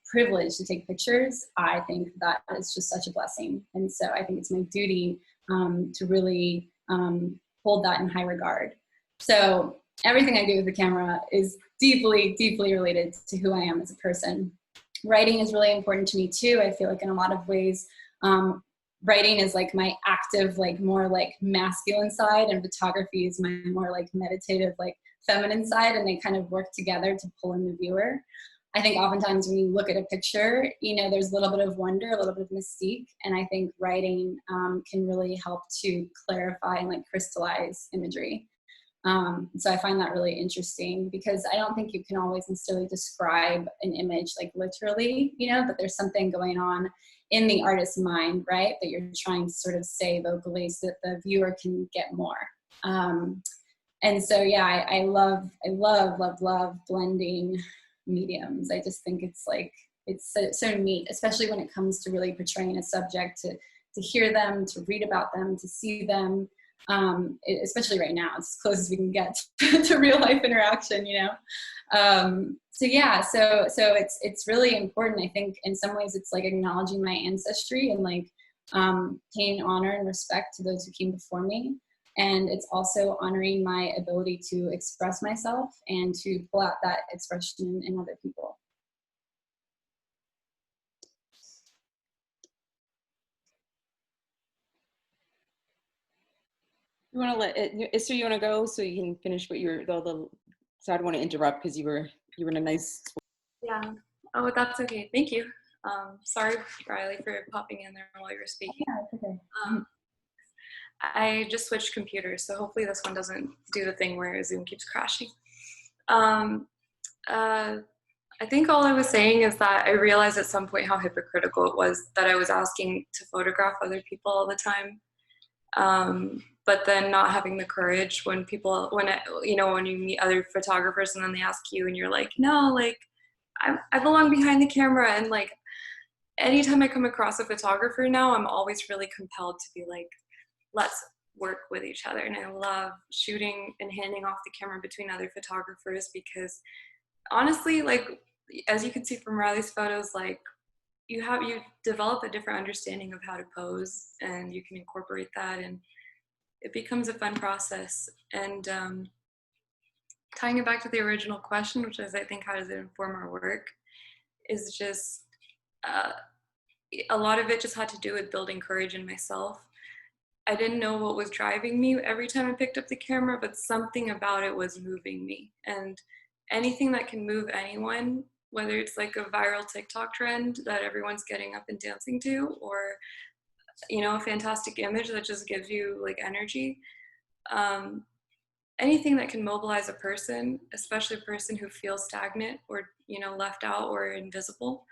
privilege to take pictures, I think that is just such a blessing. And so I think it's my duty to really hold that in high regard. So everything I do with the camera is deeply, deeply related to who I am as a person. Writing is really important to me too. I feel like in a lot of ways, writing is like my active, like more like masculine side, and photography is my more like meditative, like feminine side, and they kind of work together to pull in the viewer. I think oftentimes when you look at a picture, you know, there's a little bit of wonder, a little bit of mystique, and I think writing can really help to clarify and like crystallize imagery. So I find that really interesting because I don't think you can always necessarily describe an image like literally, you know, but there's something going on in the artist's mind, right, that you're trying to sort of say vocally so that the viewer can get more. And so, yeah, I love blending mediums. I just think it's like, it's so neat, especially when it comes to really portraying a subject, to hear them, to read about them, to see them. Especially right now, it's as close as we can get to real life interaction, you know? So yeah, so it's really important. I think in some ways it's like acknowledging my ancestry and like paying honor and respect to those who came before me. And it's also honoring my ability to express myself and to pull out that expression in other people. You want to let Isra, you want to go so you can finish what you're so I don't want to interrupt because you were in a nice. Yeah. Oh, that's okay. Thank you. Sorry, Riley, for popping in there while you were speaking. Yeah, it's okay. I just switched computers, so hopefully this one doesn't do the thing where Zoom keeps crashing. I think all I was saying is that I realized at some point how hypocritical it was that I was asking to photograph other people all the time. But then not having the courage when you meet other photographers and then they ask you and you're like, no, like I belong behind the camera, and like anytime I come across a photographer now, I'm always really compelled to be like, let's work with each other. And I love shooting and handing off the camera between other photographers because honestly, like, as you can see from Riley's photos, like you develop a different understanding of how to pose, and you can incorporate that, and it becomes a fun process. And tying it back to the original question, which is, I think, how does it inform our work, is just a lot of it just had to do with building courage in myself. I didn't know what was driving me every time I picked up the camera, but something about it was moving me. And anything that can move anyone, whether it's like a viral TikTok trend that everyone's getting up and dancing to, or, you know, a fantastic image that just gives you like energy, anything that can mobilize a person, especially a person who feels stagnant or, you know, left out or invisible,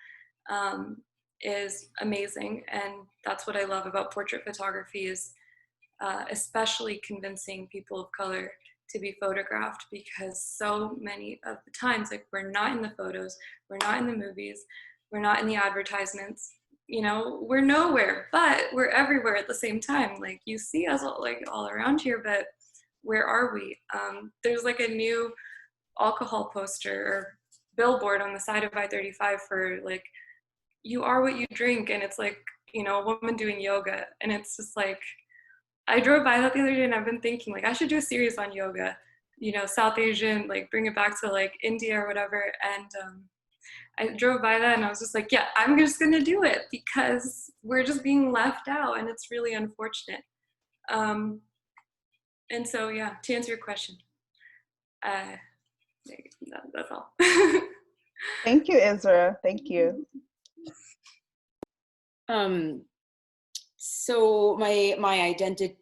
is amazing. And that's what I love about portrait photography, is especially convincing people of color to be photographed, because so many of the times, like, we're not in the photos, we're not in the movies, we're not in the advertisements, you know, we're nowhere, but we're everywhere at the same time. Like, you see us all around here, but where are we? There's like a new alcohol poster or billboard on the side of I-35 for like, you are what you drink, and it's like, you know, a woman doing yoga, and it's just like, I drove by that the other day, and I've been thinking, like, I should do a series on yoga, you know, South Asian, like bring it back to like India or whatever. And I drove by that and I was just like, yeah, I'm just gonna do it, because we're just being left out, and it's really unfortunate. And so, yeah, to answer your question, that's all. Thank you, Isra. Thank you. So my identity,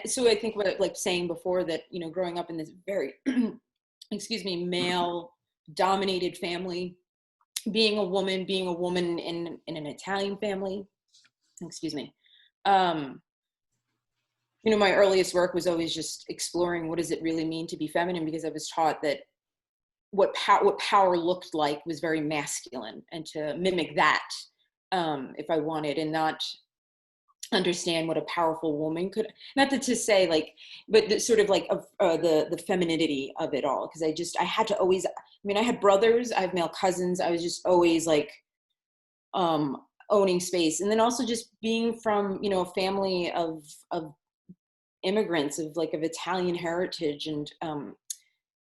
so I think what, like saying before, that, you know, growing up in this very, excuse me, male dominated family, being a woman in an Italian family, excuse me, you know, my earliest work was always just exploring what does it really mean to be feminine, because I was taught that what power looked like was very masculine, and to mimic that if I wanted, and not understand what a powerful woman could, not to say like, but the sort of like the femininity of it all, because I had to always, I mean, I had brothers, I have male cousins, I was just always like owning space. And then also just being from, you know, a family of immigrants of Italian heritage, and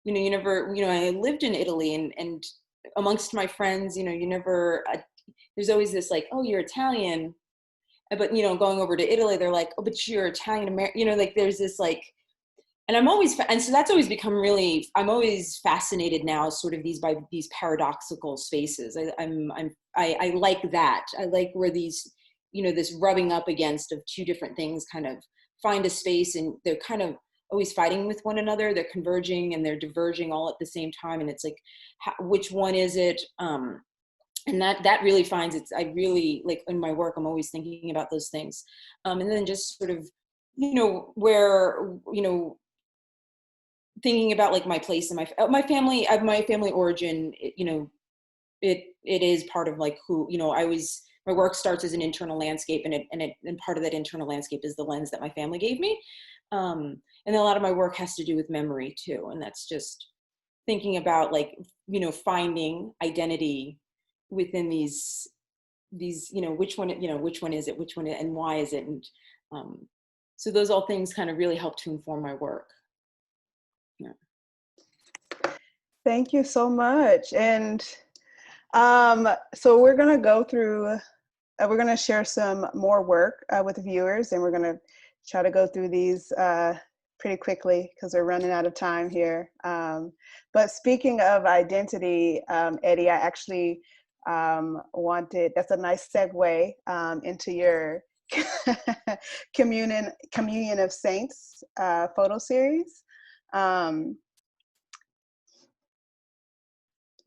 you know, you never, you know, I lived in Italy, and amongst my friends, you know, you never, there's always this like, oh, you're Italian, but, you know, going over to Italy, they're like, oh, but you're Italian American, you know, like there's this like, and so that's always become really, I'm always fascinated now sort of by these paradoxical spaces. I like that. I like where these, you know, this rubbing up against of two different things kind of find a space, and they're kind of always fighting with one another. They're converging and they're diverging all at the same time. And it's like, which one is it? And that really finds its, I really, like in my work, I'm always thinking about those things. And then just sort of, you know, where, you know, thinking about like my place in my family, my family origin, you know, it is part of like who, you know, my work starts as an internal landscape, and part of that internal landscape is the lens that my family gave me. And a lot of my work has to do with memory too. And that's just thinking about like, you know, finding identity within these, you know, which one is it, and why is it? And so those all things kind of really help to inform my work. Yeah. Thank you so much. And so we're gonna go through, we're gonna share some more work with the viewers, and we're gonna try to go through these pretty quickly because we're running out of time here. But speaking of identity, Eddie, I actually that's a nice segue into your Communion of Saints photo series. Give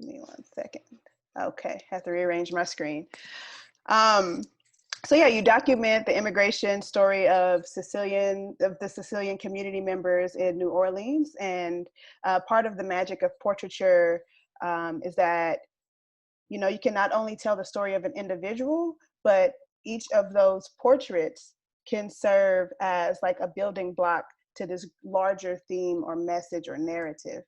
me 1 second. Okay, have to rearrange my screen. So yeah, you document the immigration story of the Sicilian community members in New Orleans, and part of the magic of portraiture is that you know, you can not only tell the story of an individual, but each of those portraits can serve as like a building block to this larger theme or message or narrative.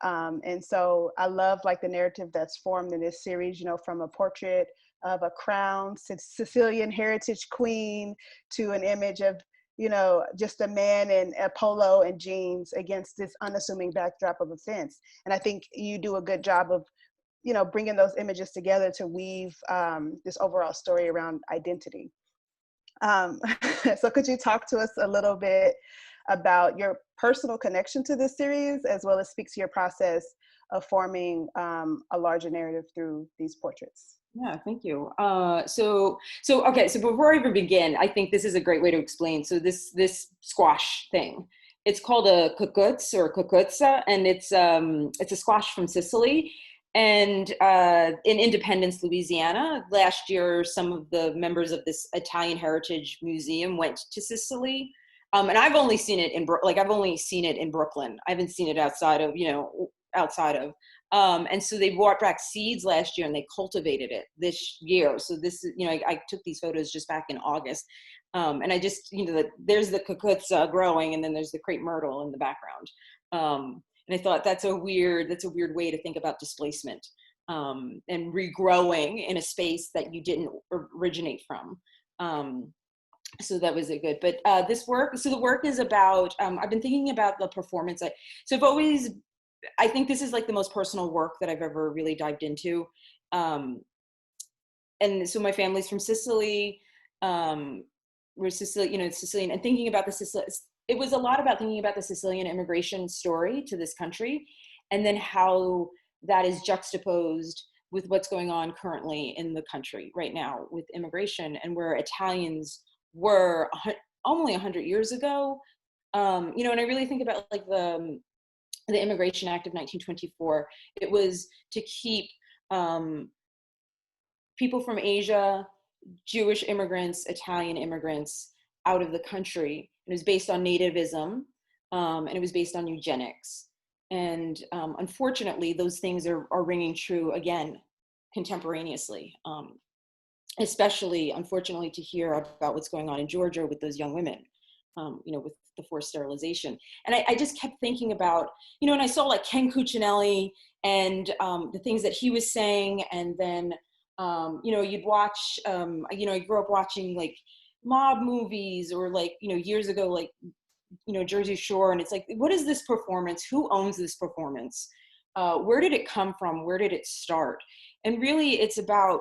And so I love like the narrative that's formed in this series, you know, from a portrait of a crowned Sicilian heritage queen to an image of, you know, just a man in a polo and jeans against this unassuming backdrop of a fence. And I think you do a good job of, you know, bringing those images together to weave this overall story around identity. So could you talk to us a little bit about your personal connection to this series, as well as speak to your process of forming a larger narrative through these portraits? Yeah, thank you. So before I even begin, I think this is a great way to explain. So this squash thing, it's called a cucuz or cucuzza, and it's a squash from Sicily. And in Independence, Louisiana, last year, some of the members of this Italian Heritage Museum went to Sicily. And I've only seen it in Brooklyn. I haven't seen it outside of. And so they brought back seeds last year and they cultivated it this year. So this is, I took these photos just back in August. And I just, there's the cucuzza growing, and then there's the crepe myrtle in the background. And I thought that's a weird way to think about displacement and regrowing in a space that you didn't originate from. So that was a good, but the work is about, I've been thinking about the performance. I think this is like the most personal work that I've ever really dived into. And so my family's from Sicily. We're Sicilian, and thinking about it was a lot about thinking about the Sicilian immigration story to this country, and then how that is juxtaposed with what's going on currently in the country right now with immigration, and where Italians were only 100 years ago. And I really think about like the Immigration Act of 1924. It was to keep people from Asia, Jewish immigrants, Italian immigrants out of the country. It was based on nativism, and it was based on eugenics. And unfortunately, those things are ringing true again contemporaneously, especially, unfortunately, to hear about what's going on in Georgia with those young women, with the forced sterilization. And I just kept thinking about, and I saw like Ken Cuccinelli and the things that he was saying. And then, you'd watch, I grew up watching like mob movies, or like, years ago, like, Jersey Shore. And it's like, what is this performance? Who owns this performance? Where did it come from? Where did it start? And really it's about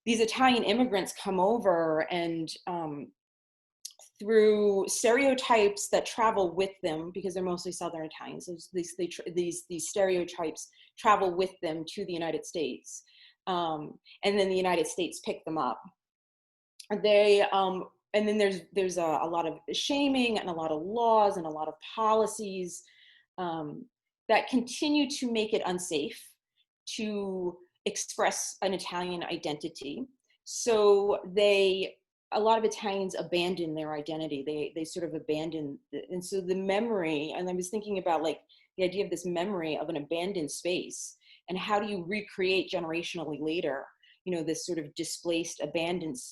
these Italian immigrants come over, and through stereotypes that travel with them, because they're mostly Southern Italians, so these stereotypes travel with them to the United States. And then the United States pick them up. And then there's a lot of shaming and a lot of laws and a lot of policies that continue to make it unsafe to express an Italian identity. So a lot of Italians abandon their identity. They sort of abandon, and so the memory, and I was thinking about like the idea of this memory of an abandoned space, and how do you recreate generationally later, this sort of displaced abandonment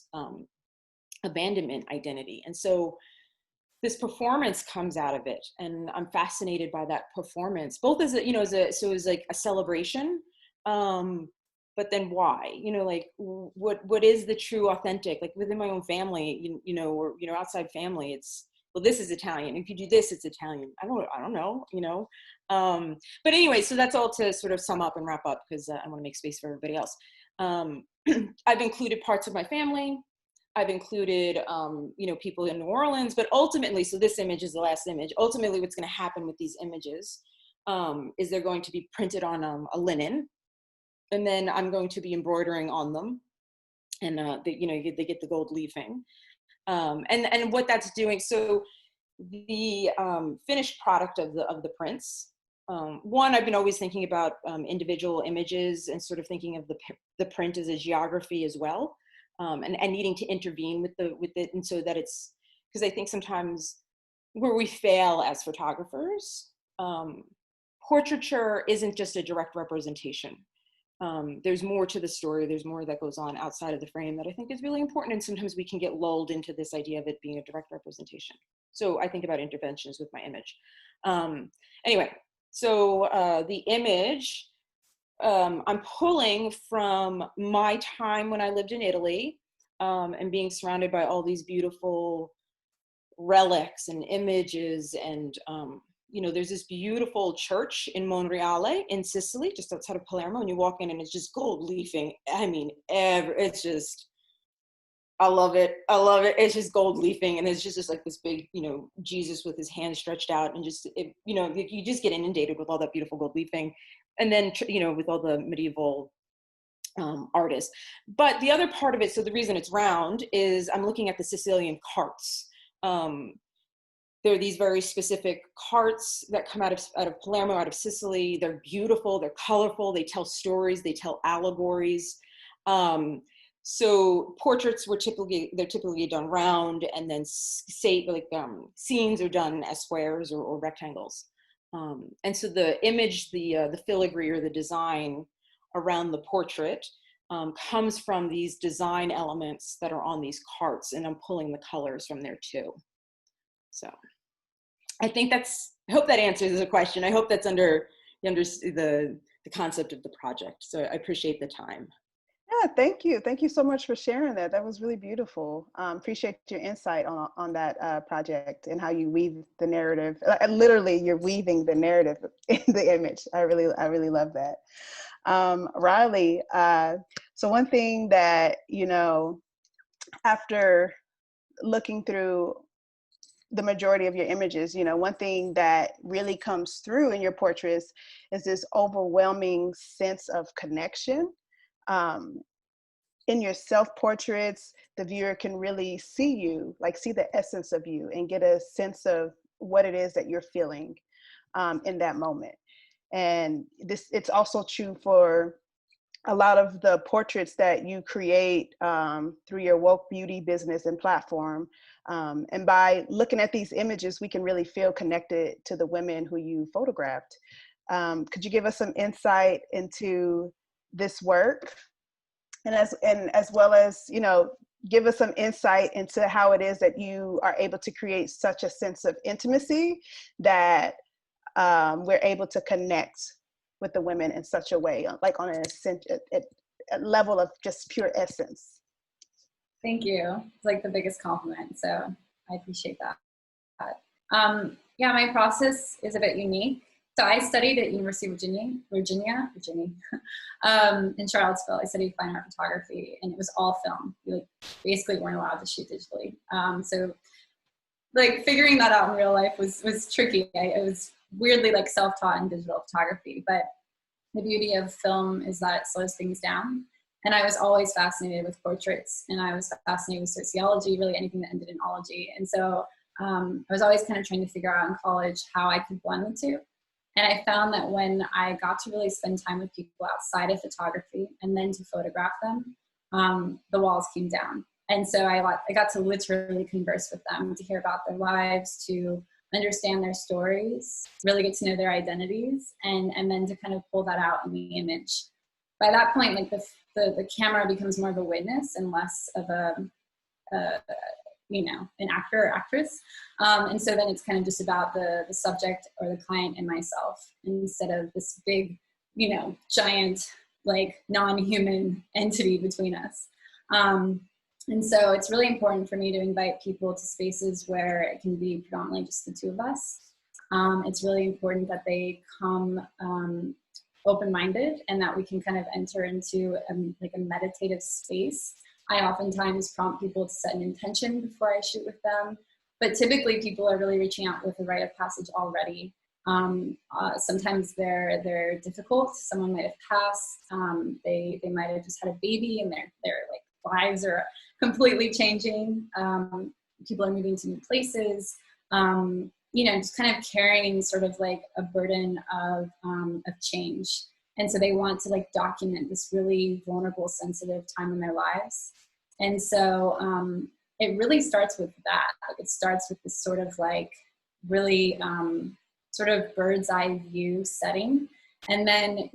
identity. And so this performance comes out of it, and I'm fascinated by that performance, both as as like a celebration, but then why, like what is the true authentic, like within my own family, or outside family, it's, well, this is Italian. If you do this, it's Italian. I don't know, but anyway, so that's all to sort of sum up and wrap up, because I want to make space for everybody else. I've included parts of my family. I've included, people in New Orleans, but ultimately, so this image is the last image. Ultimately, what's going to happen with these images is they're going to be printed on a linen, and then I'm going to be embroidering on them, and they get the gold leafing, and what that's doing. So the finished product of the prints. One, I've been always thinking about individual images and sort of thinking of the print as a geography as well. And needing to intervene with it, and so that it's, because I think sometimes where we fail as photographers, portraiture isn't just a direct representation. there's more to the story. There's more that goes on outside of the frame that I think is really important. And sometimes we can get lulled into this idea of it being a direct representation. So I think about interventions with my image. Anyway, so the image, I'm pulling from my time when I lived in Italy, and being surrounded by all these beautiful relics and images. And you know, there's this beautiful church in Monreale in Sicily, just outside of Palermo, and you walk in and it's just gold leafing. I mean, it's just, I love it. I love it. It's just gold leafing, and it's just like this big, you know, Jesus with his hand stretched out, and just, you know, you just get inundated with all that beautiful gold leafing. And then, you know, with all the medieval artists. But the other part of it, so the reason it's round is I'm looking at the Sicilian carts. There are these very specific carts that come out of Palermo, out of Sicily. They're beautiful, they're colorful, they tell stories, they tell allegories. So portraits were typically done round, and then scenes are done as squares or rectangles. And so the image, the filigree or the design around the portrait comes from these design elements that are on these carts, and I'm pulling the colors from there too. So I think I hope that answers the question. I hope that's under the concept of the project. So I appreciate the time. Yeah, thank you. Thank you so much for sharing that. That was really beautiful. Appreciate your insight on that project and how you weave the narrative. Literally, you're weaving the narrative in the image. I really love that. Riley, so one thing that, you know, after looking through the majority of your images, you know, one thing that really comes through in your portraits is this overwhelming sense of connection. In your self-portraits, the viewer can really see you, like see the essence of you and get a sense of what it is that you're feeling in that moment. And it's also true for a lot of the portraits that you create through your woke beauty business and platform. And by looking at these images, we can really feel connected to the women who you photographed. Could you give us some insight into this work? And as well as, you know, give us some insight into how it is that you are able to create such a sense of intimacy that we're able to connect with the women in such a way, like on a level of just pure essence. Thank you. It's like the biggest compliment, so I appreciate that. Yeah, my process is a bit unique. So I studied at University of Virginia, in Charlottesville. I studied fine art photography, and it was all film. You basically weren't allowed to shoot digitally. So like figuring that out in real life was tricky. I was weirdly like self-taught in digital photography, but the beauty of film is that it slows things down. And I was always fascinated with portraits, and I was fascinated with sociology, really anything that ended in ology. And so I was always kind of trying to figure out in college how I could blend the two. And I found that when I got to really spend time with people outside of photography and then to photograph them, the walls came down. And so I got to literally converse with them, to hear about their lives, to understand their stories, really get to know their identities, and then to kind of pull that out in the image. By that point, like the camera becomes more of a witness and less of you know, an actor or actress. And so then it's kind of just about the subject or the client and myself, instead of this big, you know, giant, like non-human entity between us. And so it's really important for me to invite people to spaces where it can be predominantly just the two of us. It's really important that they come open-minded, and that we can kind of enter into like a meditative space. I oftentimes prompt people to set an intention before I shoot with them, but typically people are really reaching out with a rite of passage already. Sometimes they're difficult. Someone might have passed. They might have just had a baby, and their like lives are completely changing. People are moving to new places. You know, just kind of carrying sort of like a burden of change. And so they want to like document this really vulnerable, sensitive time in their lives. And so it really starts with that. Like it starts with this sort of like really sort of bird's eye view setting. And then,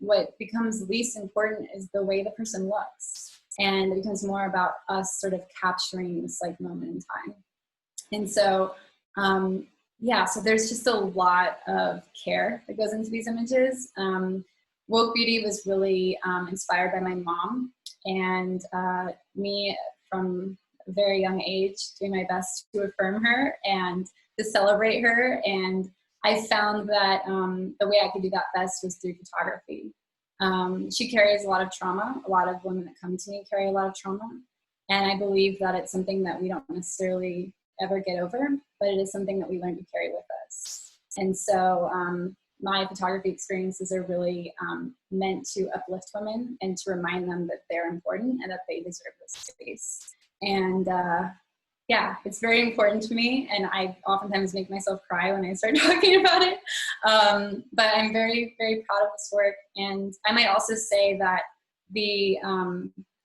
what becomes least important is the way the person looks. And it becomes more about us sort of capturing this like moment in time. And so, so there's just a lot of care that goes into these images. Woke Beauty was really inspired by my mom and me from a very young age doing my best to affirm her and to celebrate her. And I found that the way I could do that best was through photography. She carries a lot of trauma. A lot of women that come to me carry a lot of trauma. And I believe that it's something that we don't necessarily ever get over, but it is something that we learn to carry with us. And so my photography experiences are really meant to uplift women and to remind them that they're important and that they deserve this space. And it's very important to me, and I oftentimes make myself cry when I start talking about it. But I'm very, very proud of this work. And I might also say that the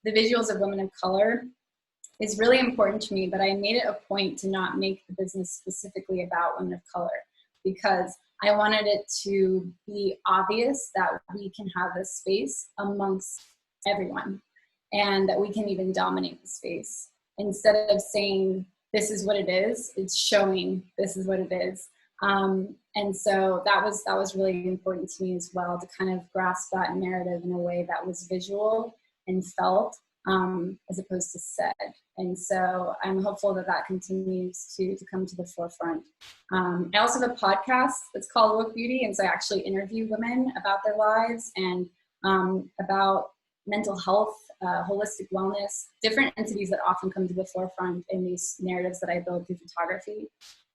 visuals of women of color is really important to me, but I made it a point to not make the business specifically about women of color, because I wanted it to be obvious that we can have this space amongst everyone and that we can even dominate the space. Instead of saying, this is what it is, it's showing this is what it is. And so that was really important to me as well, to kind of grasp that narrative in a way that was visual and felt, as opposed to said. And so I'm hopeful that that continues to come to the forefront. I also have a podcast that's called Woke Beauty, and so I actually interview women about their lives and about mental health, holistic wellness, different entities that often come to the forefront in these narratives that I build through photography.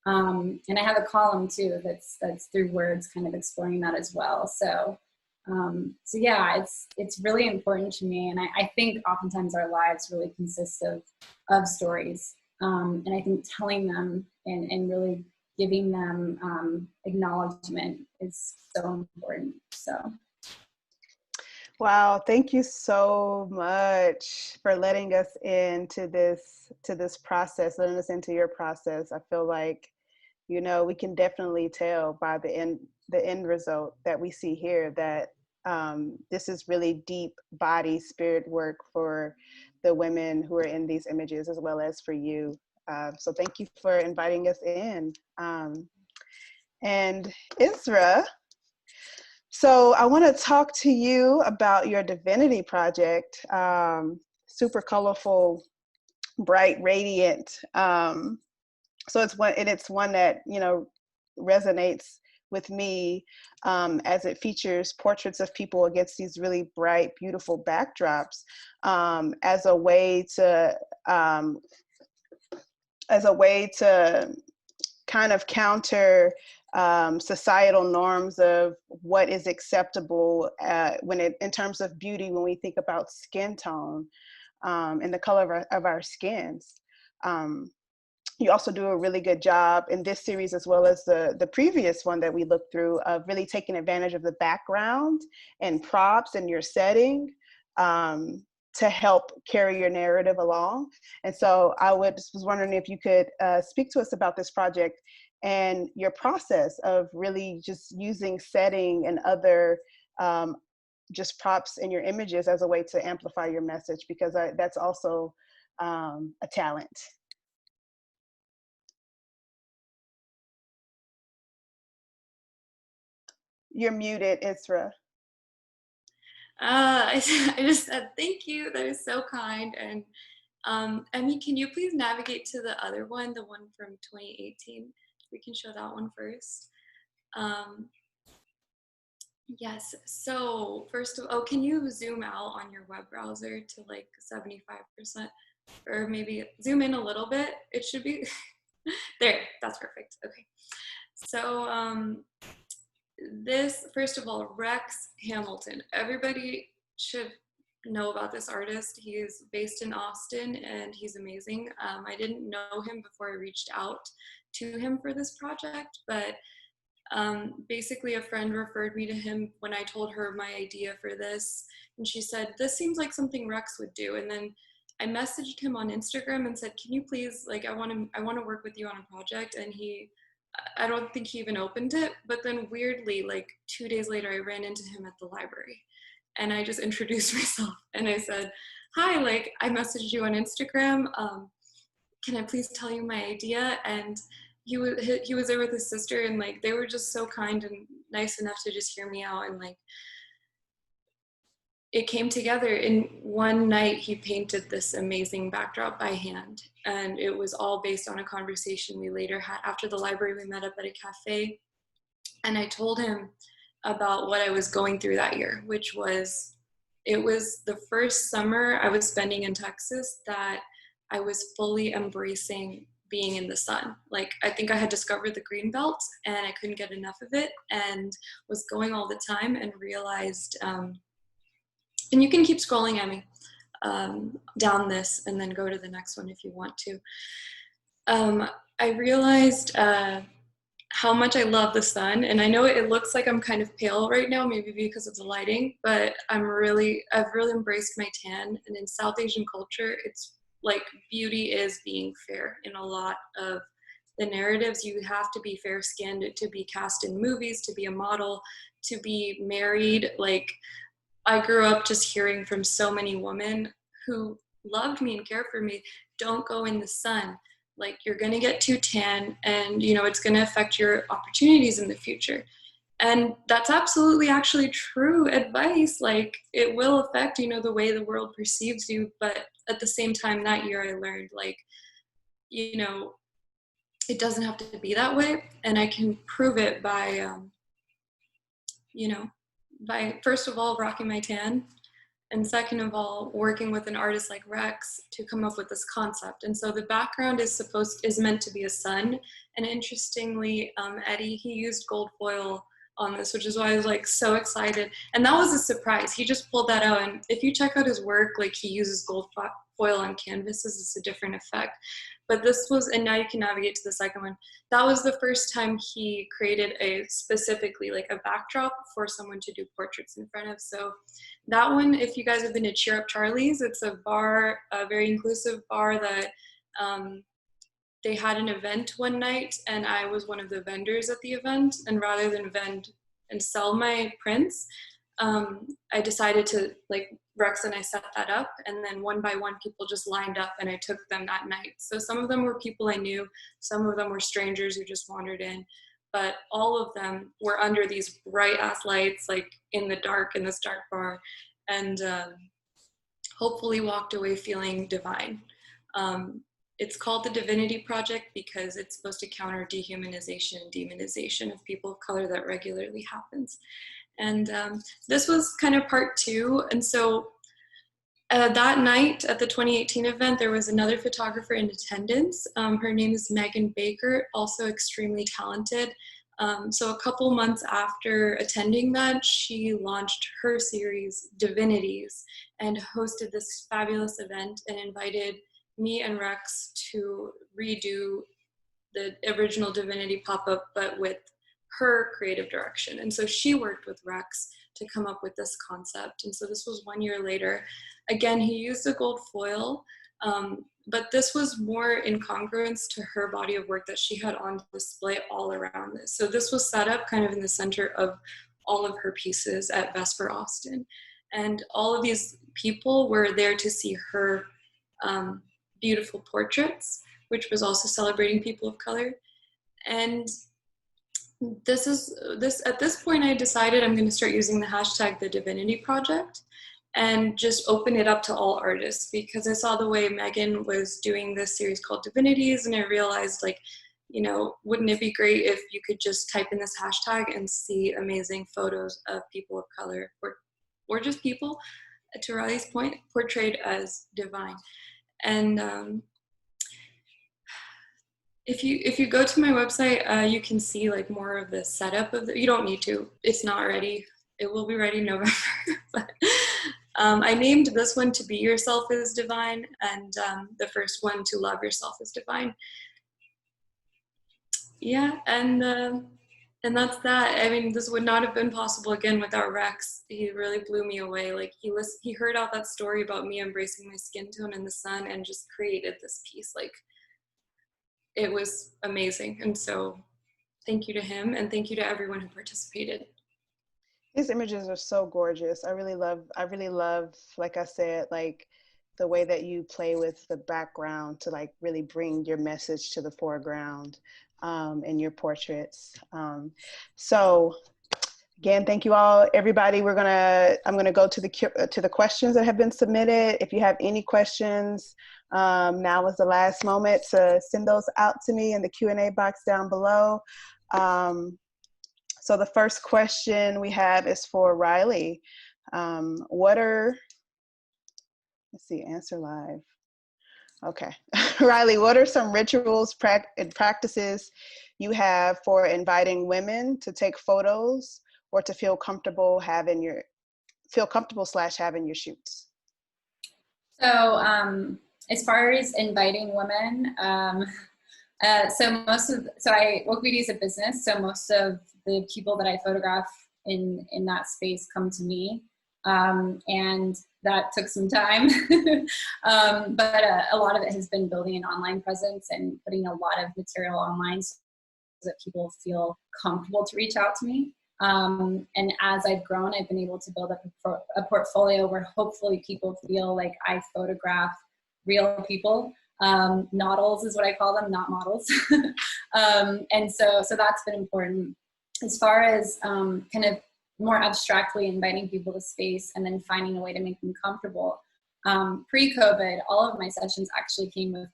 And I have a column too that's through words, kind of exploring that as well. So it's really important to me, and I think oftentimes our lives really consist of stories, and I think telling them and really giving them acknowledgement is so important. So. Wow, thank you so much for letting us into this process, letting us into your process. I feel like, we can definitely tell by the end result that we see here that this is really deep body, spirit work for the women who are in these images, as well as for you. So thank you for inviting us in. And Isra, so I want to talk to you about your divinity project, super colorful, bright, radiant. So it's one that, resonates with me as it features portraits of people against these really bright, beautiful backdrops, as a way to kind of counter societal norms of what is acceptable in terms of beauty, when we think about skin tone and the color of our skins. You also do a really good job in this series, as well as the previous one that we looked through, of really taking advantage of the background and props in your setting to help carry your narrative along. And so I was wondering if you could speak to us about this project and your process of really just using setting and other just props in your images as a way to amplify your message, because that's also a talent. You're muted, Isra. I just said thank you. That is so kind. And Emmy, can you please navigate to the other one, the one from 2018? We can show that one first. Yes. So first of all, can you zoom out on your web browser to like 75%, or maybe zoom in a little bit? It should be there. That's perfect. Okay. So this, first of all, Rex Hamilton. Everybody should know about this artist. He is based in Austin and he's amazing. I didn't know him before I reached out to him for this project, but basically a friend referred me to him when I told her my idea for this, and she said, this seems like something Rex would do. And then I messaged him on Instagram and said, can you please, like, I want to work with you on a project. And he I don't think he even opened it. But then weirdly, like 2 days later, I ran into him at the library and I just introduced myself and I said, hi, like I messaged you on Instagram. Can I please tell you my idea? And he was there with his sister, and like they were just so kind and nice enough to just hear me out, and like it came together. In one night he painted this amazing backdrop by hand, and it was all based on a conversation we later had after the library. We met up at a cafe and I told him about what I was going through that year, which was, it was the first summer I was spending in Texas that I was fully embracing being in the sun. Like, I think I had discovered the green belt and I couldn't get enough of it, and was going all the time, and realized, and you can keep scrolling at me down this and then go to the next one if you want to. I realized how much I love the sun. And I know it looks like I'm kind of pale right now, maybe because of the lighting, but I've really embraced my tan. And in South Asian culture, it's like beauty is being fair. In a lot of the narratives, you have to be fair skinned to be cast in movies, to be a model, to be married. Like, I grew up just hearing from so many women who loved me and cared for me, don't go in the sun. Like, you're gonna get too tan, and you know, it's gonna affect your opportunities in the future. And that's absolutely actually true advice. Like, it will affect, you know, the way the world perceives you. But at the same time, that year I learned, like, you know, it doesn't have to be that way. And I can prove it by, you know, by first of all, rocking my tan. And second of all, working with an artist like Rex to come up with this concept. And so the background is meant to be a sun. And interestingly, Eddie, he used gold foil on this, which is why I was like so excited. And that was a surprise. He just pulled that out. And if you check out his work, like, he uses gold foil on canvases. It's a different effect. But this was, and now you can navigate to the second one. That was the first time he created a specifically like a backdrop for someone to do portraits in front of. So that one, if you guys have been to Cheer Up Charlie's, it's a bar, a very inclusive bar that they had an event one night, and I was one of the vendors at the event. And rather than vend and sell my prints, I decided to, like, Rex and I set that up, and then one by one people just lined up and I took them that night. So some of them were people I knew, some of them were strangers who just wandered in, but all of them were under these bright ass lights, like in the dark, in this dark bar, and hopefully walked away feeling divine. It's called the Divinity Project because it's supposed to counter dehumanization and demonization of people of color that regularly happens. And this was kind of part two. And so that night at the 2018 event, there was another photographer in attendance. Her name is Megan Baker, also extremely talented. So a couple months after attending that, she launched her series, Divinities, and hosted this fabulous event and invited me and Rex to redo the original Divinity pop-up, but with her creative direction. And so she worked with Rex to come up with this concept. And so this was 1 year later. Again, he used the gold foil, but this was more in congruence to her body of work that she had on display all around this. So this was set up kind of in the center of all of her pieces at Vesper Austin. And all of these people were there to see her beautiful portraits, which was also celebrating people of color. And at this point I decided I'm going to start using the hashtag the Divinity Project and just open it up to all artists, because I saw the way Megan was doing this series called Divinities, and I realized, like, you know, wouldn't it be great if you could just type in this hashtag and see amazing photos of people of color, or just people, to Riley's point, portrayed as divine. And if you go to my website, you can see like more of the setup of the, you don't need to, it's not ready. It will be ready in November. But I named this one To Be Yourself is Divine, and the first one To Love Yourself is Divine. Yeah, and that's that. I mean, this would not have been possible again without Rex. He really blew me away. Like, he heard out that story about me embracing my skin tone in the sun and just created this piece. Like, it was amazing. And so thank you to him, and thank you to everyone who participated. His images are so gorgeous. I really love, like I said, like the way that you play with the background to like really bring your message to the foreground in your portraits. So again, thank you all, everybody. I'm gonna go to the questions that have been submitted. If you have any questions, now is the last moment to send those out to me in the Q&A box down below. So the first question we have is for Riley. Let's see, answer live. Okay. Riley, what are some rituals and practices you have for inviting women to take photos or to feel comfortable having your shoots? So as far as inviting women, Woke Beauty is a business, so most of the people that I photograph in that space come to me, and that took some time. But a lot of it has been building an online presence and putting a lot of material online so that people feel comfortable to reach out to me. And as I've grown, I've been able to build up a portfolio where hopefully people feel like I photograph real people. Noddles is what I call them, not models. And so that's been important. As far as kind of more abstractly inviting people to space and then finding a way to make them comfortable. Pre-COVID, all of my sessions actually came with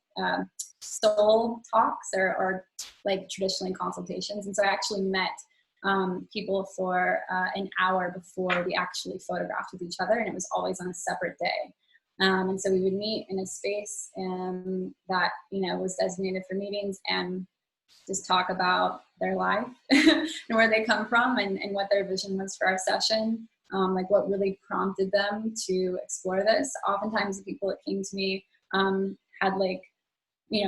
soul talks or like traditionally consultations. And so I actually met people for an hour before we actually photographed with each other, and it was always on a separate day. And so we would meet in a space that, was designated for meetings and just talk about their life and where they come from and what their vision was for our session, like what really prompted them to explore this. Oftentimes the people that came to me had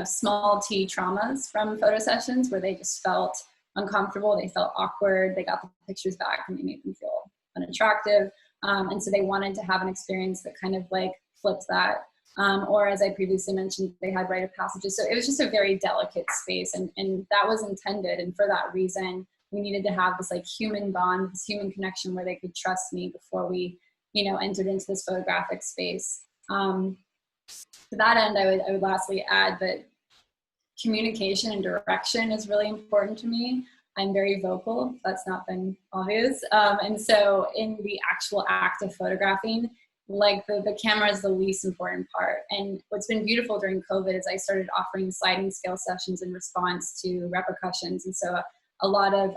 small T traumas from photo sessions where they just felt uncomfortable, they felt awkward, they got the pictures back and they made them feel unattractive. And so they wanted to have an experience that kind of like flipped that. Or as I previously mentioned, they had rite of passages. So it was just a very delicate space, and that was intended. And for that reason, we needed to have this like human bond, this human connection where they could trust me before we, entered into this photographic space. To that end, I would lastly add that communication and direction is really important to me. I'm very vocal, if that's not been obvious. And so in the actual act of photographing, like the camera is the least important part. And what's been beautiful during COVID is I started offering sliding scale sessions in response to repercussions. And so a lot of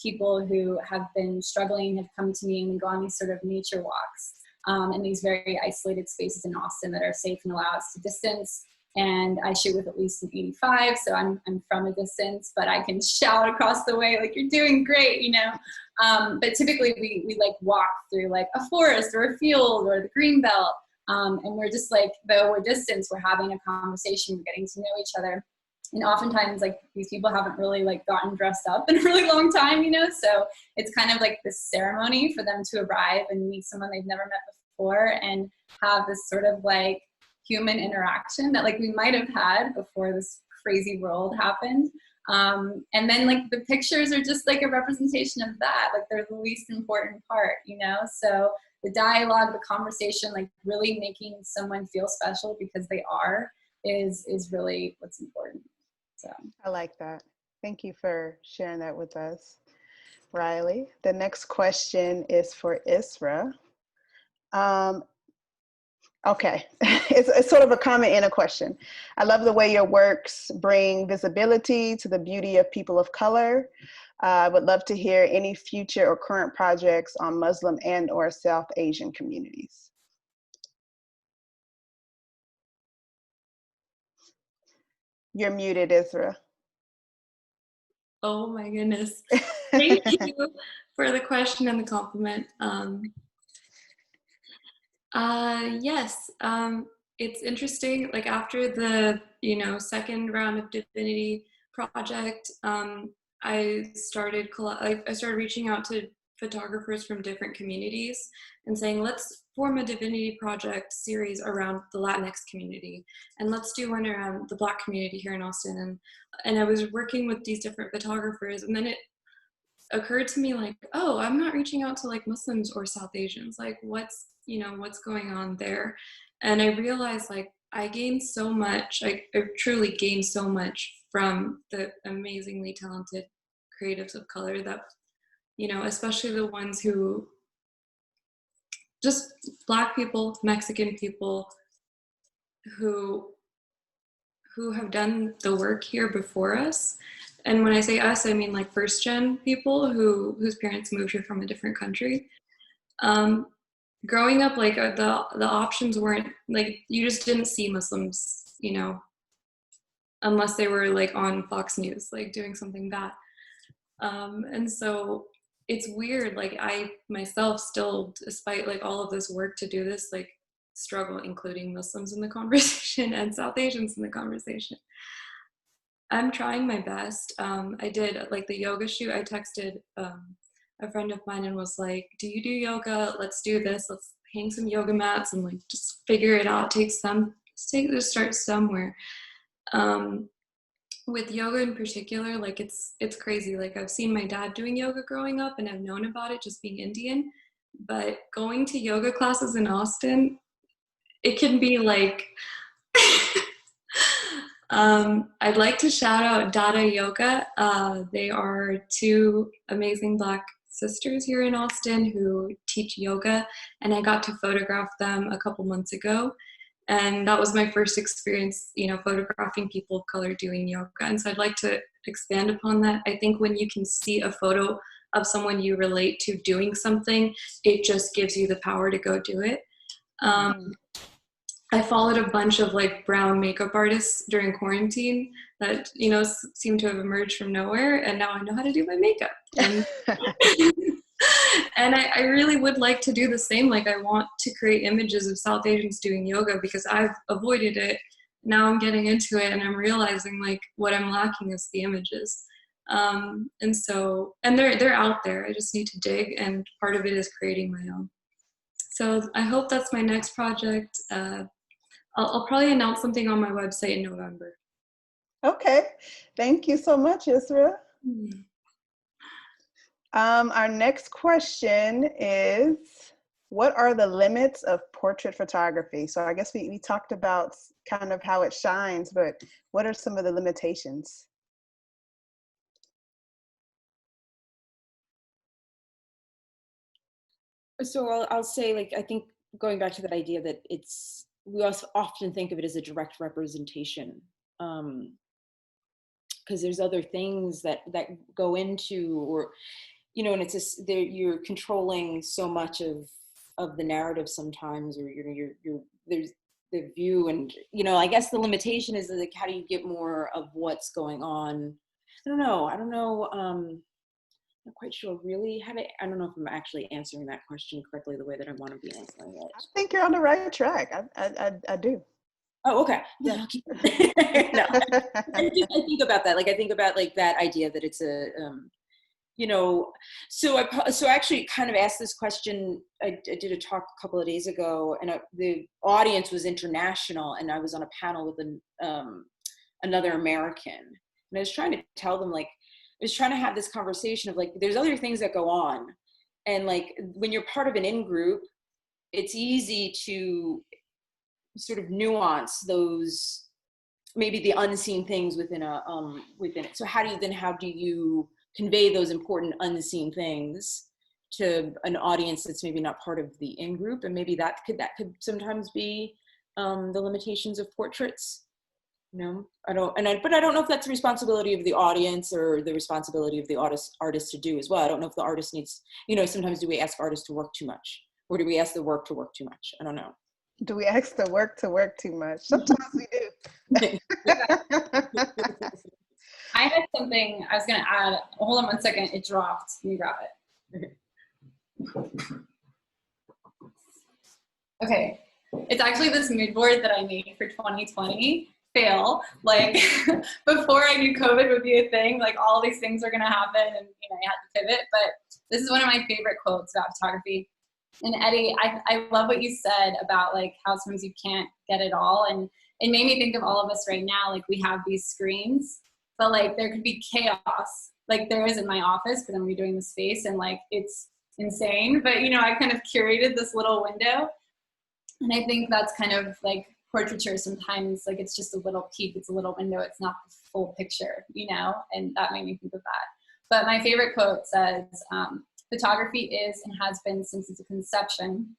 people who have been struggling have come to me and go on these sort of nature walks in these very isolated spaces in Austin that are safe and allow us to distance. And I shoot with at least an 85, so I'm from a distance, but I can shout across the way like, you're doing great, But typically we like walk through like a forest or a field or the green belt, and we're just like, though we're distance, we're having a conversation, we're getting to know each other. And oftentimes like these people haven't really like gotten dressed up in a really long time, so it's kind of like this ceremony for them to arrive and meet someone they've never met before and have this sort of like human interaction that like we might have had before this crazy world happened. And then like the pictures are just like a representation of that. Like they're the least important part, So the dialogue, the conversation, like really making someone feel special because they are is really what's important. So I like that. Thank you for sharing that with us, Riley. The next question is for Isra. Okay, it's sort of a comment and a question. I love the way your works bring visibility to the beauty of people of color. I would love to hear any future or current projects on Muslim and or South Asian communities. You're muted, Isra. Oh my goodness. Thank you for the question and the compliment. Yes, it's interesting. Like after the, second round of Divinity project, I started reaching out to photographers from different communities and saying, let's form a divinity project series around the Latinx community, and let's do one around the Black community here in Austin. And I was working with these different photographers, and then it occurred to me like, oh, I'm not reaching out to like Muslims or South Asians, like what's going on there. And I realized like I gained so much, I truly gained so much from the amazingly talented creatives of color that, especially the ones who, just Black people, Mexican people who have done the work here before us. And when I say us, I mean like first gen people whose parents moved here from a different country. Growing up, like the options weren't like, you just didn't see Muslims, unless they were like on Fox News, like doing something bad. And so it's weird, like I myself still, despite like all of this work to do this, like struggle including Muslims in the conversation and South Asians in the conversation. I'm trying my best. I did like the yoga shoot. I texted a friend of mine and was like, do you do yoga? Let's do this. Let's hang some yoga mats and like just figure it out. Just start somewhere. With yoga in particular, like it's crazy. Like I've seen my dad doing yoga growing up and I've known about it just being Indian, but going to yoga classes in Austin, it can be like, I'd like to shout out Dada Yoga. They are two amazing Black sisters here in Austin who teach yoga, and I got to photograph them a couple months ago. And that was my first experience, photographing people of color doing yoga. And so I'd like to expand upon that. I think when you can see a photo of someone you relate to doing something, it just gives you the power to go do it. I followed a bunch of like brown makeup artists during quarantine that, seemed to have emerged from nowhere. And now I know how to do my makeup. And, and I really would like to do the same. Like I want to create images of South Asians doing yoga because I've avoided it. Now I'm getting into it and I'm realizing like what I'm lacking is the images. And they're out there. I just need to dig. And part of it is creating my own. So I hope that's my next project. I'll probably announce something on my website in November. Okay, thank you so much, Isra. Our next question is, what are the limits of portrait photography? So I guess we talked about kind of how it shines, but what are some of the limitations? So I'll say, like, I think going back to that idea that we also often think of it as a direct representation, because there's other things that go into, or and it's just you're controlling so much of the narrative sometimes, or there's the view, and I guess the limitation is like, how do you get more of what's going on? I don't know. I'm not quite sure really I don't know if I'm actually answering that question correctly the way that I want to be answering it. I think you're on the right track. I do. Oh, okay. Yeah. No. I think about that. Like I think about like that idea that it's a so I actually kind of asked this question. I did a talk a couple of days ago, and the audience was international, and I was on a panel with another American, and I was trying to tell them, like, I was trying to have this conversation of like, there's other things that go on, and like when you're part of an in-group, it's easy to sort of nuance those, maybe the unseen things within it. So how do you convey those important unseen things to an audience that's maybe not part of the in-group? And maybe that could sometimes be the limitations of portraits. I don't know if that's the responsibility of the audience or the responsibility of the artist to do as well. I don't know if the artist needs, sometimes do we ask artists to work too much, or do we ask the work to work too much? I don't know. Do we ask the work to work too much? Sometimes we do. I had something I was going to add. Hold on one second. It dropped. Let me grab it. Okay. It's actually this mood board that I made for 2020. Fail. Like, before I knew COVID would be a thing, like all these things are going to happen, and I had to pivot. But this is one of my favorite quotes about photography. And Eddie, I love what you said about like how sometimes you can't get it all. And it made me think of all of us right now. Like we have these screens, but like there could be chaos like there is in my office because I'm redoing the space and like it's insane. But you know, I kind of curated this little window. And I think that's kind of like portraiture sometimes, like it's just a little peek, it's a little window, it's not the full picture, you know? And that made me think of that. But my favorite quote says, photography is and has been since its conception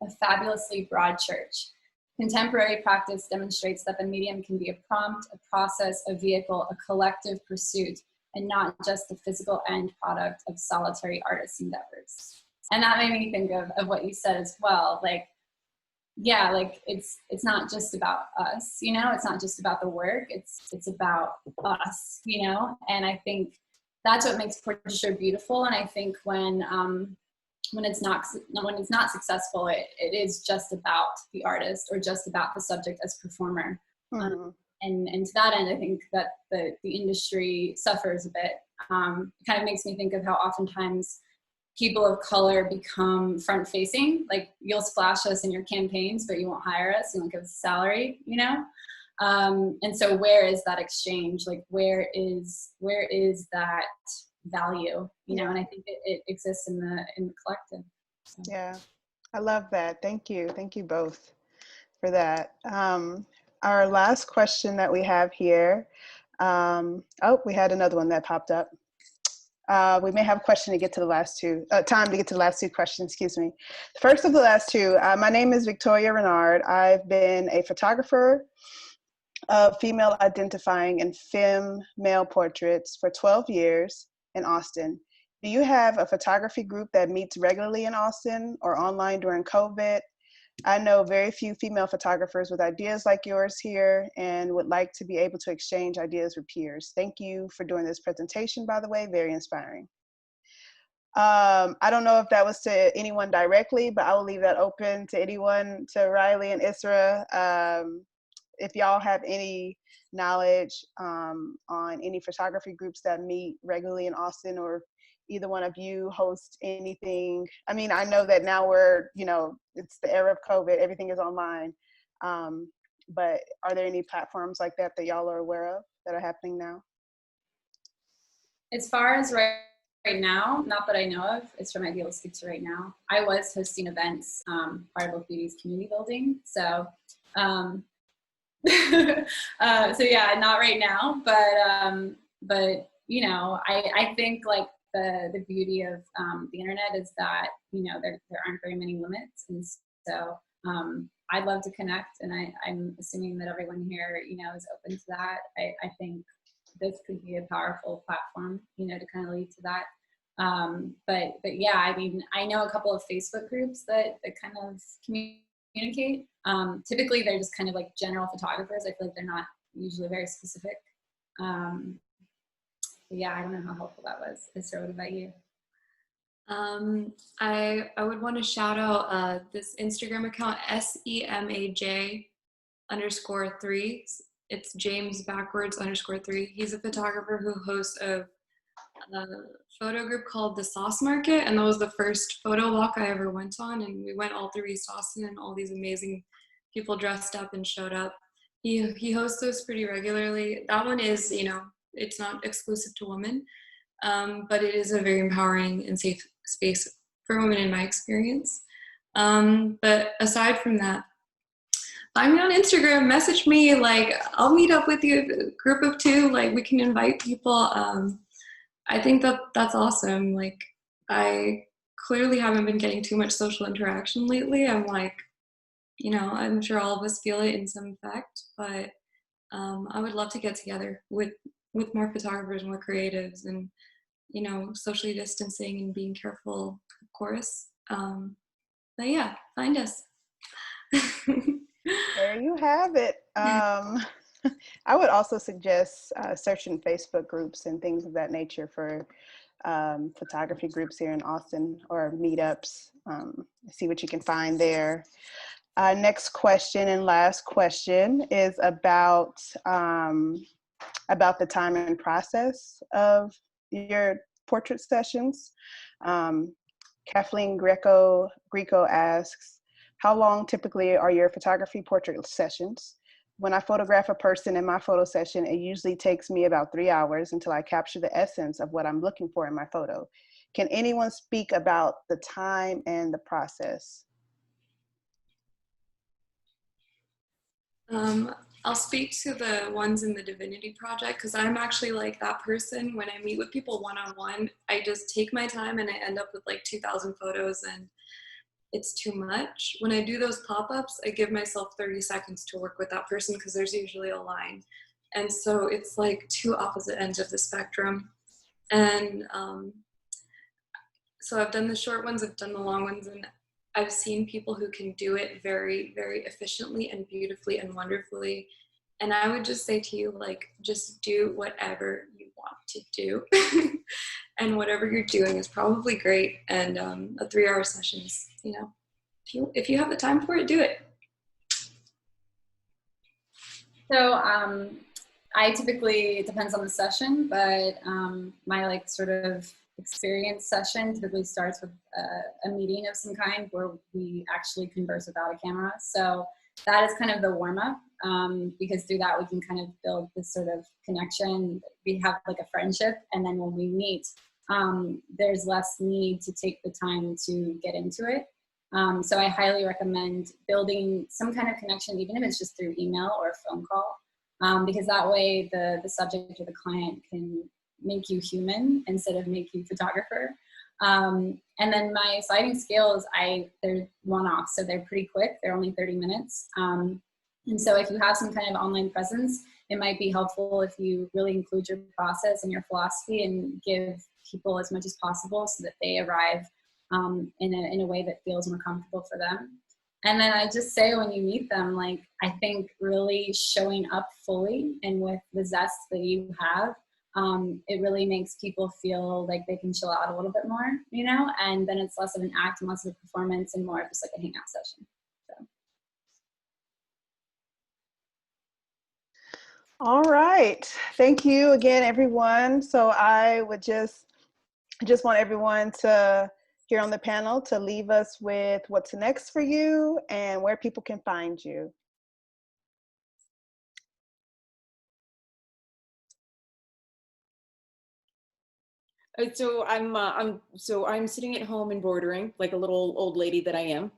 a fabulously broad church. Contemporary practice demonstrates that the medium can be a prompt, a process, a vehicle, a collective pursuit, and not just the physical end product of solitary artist endeavors. And that made me think of what you said as well. Like, yeah, like it's not just about us, you know, it's not just about the work, it's about us, you know, and I think that's what makes portraiture beautiful. And I think when it's not successful, it is just about the artist or just about the subject as performer. Mm-hmm. And to that end, I think that the industry suffers a bit. It kind of makes me think of how oftentimes people of color become front facing, like you'll splash us in your campaigns, but you won't hire us, you won't give us a salary, you know? And so where is that exchange? Like where is that value, you know? And I think it exists in the collective. So. Yeah, I love that. Thank you both for that. Our last question that we have here, we had another one that popped up. We may have a question to get to the last two, time to get to the last two questions, excuse me. First of the last two, my name is Victoria Renard. I've been a photographer of female identifying and femme male portraits for 12 years in Austin. Do you have a photography group that meets regularly in Austin or online during COVID? I know very few female photographers with ideas like yours here and would like to be able to exchange ideas with peers. Thank you for doing this presentation, by the way, very inspiring. I don't know if that was to anyone directly, but I will leave that open to anyone, to Riley and Isra. If y'all have any knowledge on any photography groups that meet regularly in Austin, or either one of you host anything. I mean, I know that now we're, you know, it's the era of COVID, everything is online. But are there any platforms like that that y'all are aware of that are happening now? As far as right now, not that I know of, Isra might be able to speak to right now. I was hosting events, part of Both Beauty's community building. So, so yeah, not right now, but you know, I think like the beauty of the internet is that, you know, there aren't very many limits. And so I'd love to connect, and I'm assuming that everyone here, you know, is open to that. I think this could be a powerful platform, you know, to kind of lead to that. But yeah, I mean, I know a couple of Facebook groups that kind of communicate. Typically they're just kind of like general photographers. I feel like they're not usually very specific. Yeah, I don't know how helpful that was. Isra, what about you? I would want to shout out this Instagram account, SEMAJ_3. It's James backwards _3. He's a photographer who hosts a photo group called The Sauce Market, and that was the first photo walk I ever went on, and we went all through East Austin, and all these amazing people dressed up and showed up. He hosts those pretty regularly. That one is, you know, it's not exclusive to women, but it is a very empowering and safe space for women in my experience. But aside from that, find me on Instagram, message me, like I'll meet up with you, a group of two, like we can invite people. I think that's awesome. Like I clearly haven't been getting too much social interaction lately. I'm like, you know, I'm sure all of us feel it in some effect, but I would love to get together with more photographers, more creatives, and, you know, socially distancing and being careful, of course. But yeah, find us. There you have it. I would also suggest searching Facebook groups and things of that nature for photography groups here in Austin, or meetups. See what you can find there. Next question and last question is about the time and process of your portrait sessions. Kathleen Greco asks, how long typically are your photography portrait sessions? When I photograph a person in my photo session, it usually takes me about 3 hours until I capture the essence of what I'm looking for in my photo. Can anyone speak about the time and the process? I'll speak to the ones in the Divinity Project because I'm actually like that person. When I meet with people one-on-one, I just take my time and I end up with like 2,000 photos and it's too much. When I do those pop-ups, I give myself 30 seconds to work with that person because there's usually a line. And so it's like two opposite ends of the spectrum. And so I've done the short ones, I've done the long ones, and I've seen people who can do it very, very efficiently and beautifully and wonderfully. And I would just say to you, like, just do whatever you want to do. And whatever you're doing is probably great. And a 3-hour session is, you know, if you have the time for it, do it. So I typically, it depends on the session, but my like sort of experience session typically starts with a meeting of some kind where we actually converse without a camera. So that is kind of the warm up because through that we can kind of build this sort of connection. We have like a friendship, and then when we meet, there's less need to take the time to get into it. So I highly recommend building some kind of connection, even if it's just through email or a phone call, because that way the subject or the client can make you human instead of make you photographer. And then my sliding scales, they're one-off, so they're pretty quick. They're only 30 minutes. And so if you have some kind of online presence, it might be helpful if you really include your process and your philosophy and give people as much as possible so that they arrive in a way that feels more comfortable for them. And then I just say when you meet them, like, I think really showing up fully and with the zest that you have, it really makes people feel like they can chill out a little bit more, you know, and then it's less of an act and less of a performance and more of just like a hangout session. So. All right. Thank you again, everyone. So I would just want everyone to here on the panel to leave us with what's next for you and where people can find you. So I'm sitting at home embroidering like a little old lady that I am.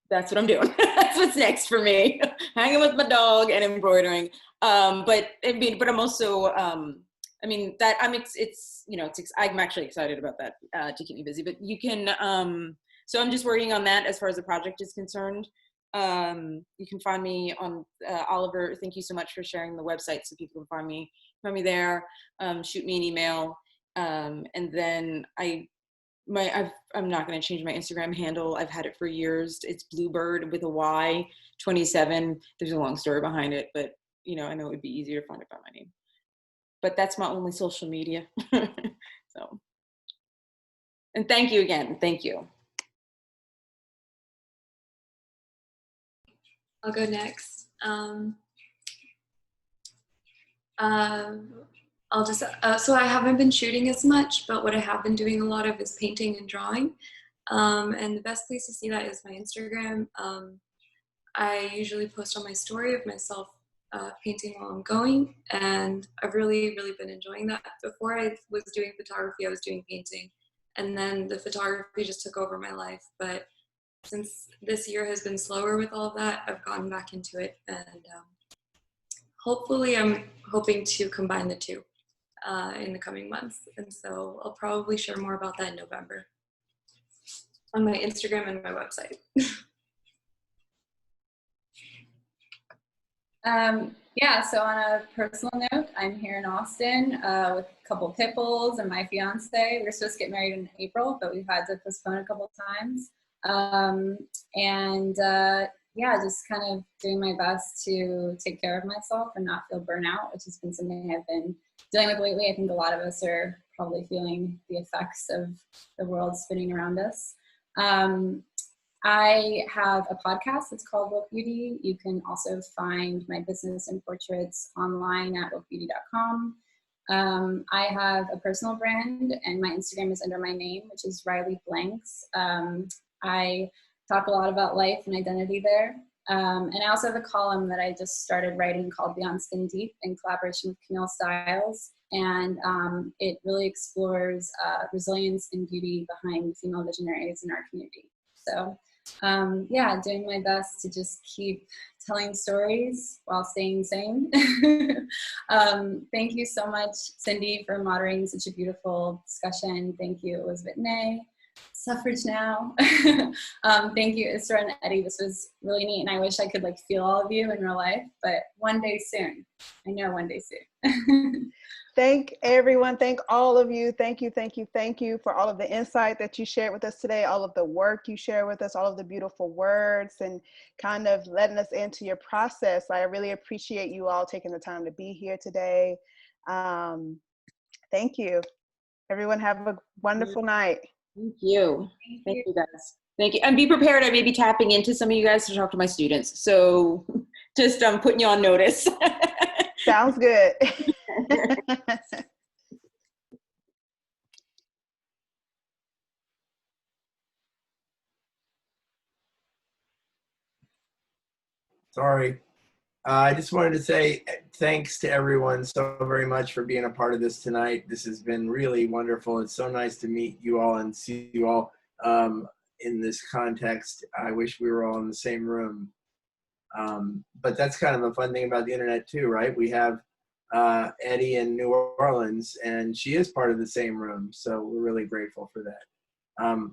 That's what I'm doing. That's what's next for me. Hanging with my dog and embroidering. But I'm also I'm actually excited about that to keep me busy. But you can so I'm just working on that as far as the project is concerned. You can find me on Oliver. Thank you so much for sharing the website so people can find me there. Shoot me an email. And then I'm not going to change my Instagram handle. I've had it for years. It's Bluebird with a Y 27. There's a long story behind it, but you know, I know it would be easier to find it by my name. But that's my only social media. So, and thank you again. Thank you. I'll go next. I'll just, so I haven't been shooting as much, but what I have been doing a lot of is painting and drawing. And the best place to see that is my Instagram. I usually post on my story of myself painting while I'm going, and I've really, really been enjoying that. Before I was doing photography, I was doing painting, and then the photography just took over my life. But since this year has been slower with all of that, I've gotten back into it, and hopefully I'm hoping to combine the two in the coming months. And so I'll probably share more about that in November on my Instagram and my website. Yeah, so on a personal note, I'm here in Austin with a couple pit bulls and my fiance. We were supposed to get married in April, but we've had to postpone a couple times. Yeah, just kind of doing my best to take care of myself and not feel burnout, which has been something I've been dealing with lately. I think a lot of us are probably feeling the effects of the world spinning around us. I have a podcast that's called Woke Beauty. You can also find my business and portraits online at wokebeauty.com. I have a personal brand, and my Instagram is under my name, which is Riley Blanks. I talk a lot about life and identity there. And I also have a column that I just started writing called Beyond Skin Deep in collaboration with Camille Stiles. And it really explores resilience and beauty behind female visionaries in our community. So yeah, doing my best to just keep telling stories while staying sane. Thank you so much, Cindy, for moderating such a beautiful discussion. Thank you, Elisabet Nay. Suffrage Now. Thank you, Isra and Eddie. This was really neat, and I wish I could like feel all of you in real life, but one day soon. I know one day soon. Thank everyone. Thank all of you. Thank you, thank you, thank you for all of the insight that you shared with us today, all of the work you shared with us, all of the beautiful words, and kind of letting us into your process. I really appreciate you all taking the time to be here today. Thank you. Everyone have a wonderful night. Thank you. Thank you guys. Thank you. And be prepared. I may be tapping into some of you guys to talk to my students. So just putting you on notice. Sounds good. Sorry. I just wanted to say thanks to everyone so very much for being a part of this tonight. This has been really wonderful. It's so nice to meet you all and see you all in this context. I wish we were all in the same room. But that's kind of a fun thing about the internet too, right? We have Eddie in New Orleans, and she is part of the same room. So we're really grateful for that.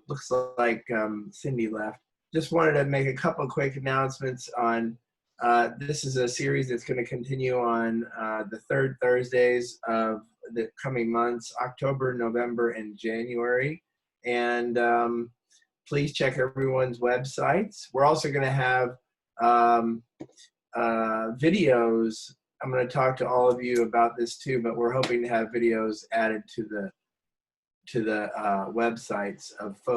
Looks like Cindy left. Just wanted to make a couple quick announcements on this is a series that's going to continue on the third Thursdays of the coming months, October, November, and January. And please check everyone's websites. We're also going to have videos. I'm going to talk to all of you about this too, but we're hoping to have videos added to the websites of folks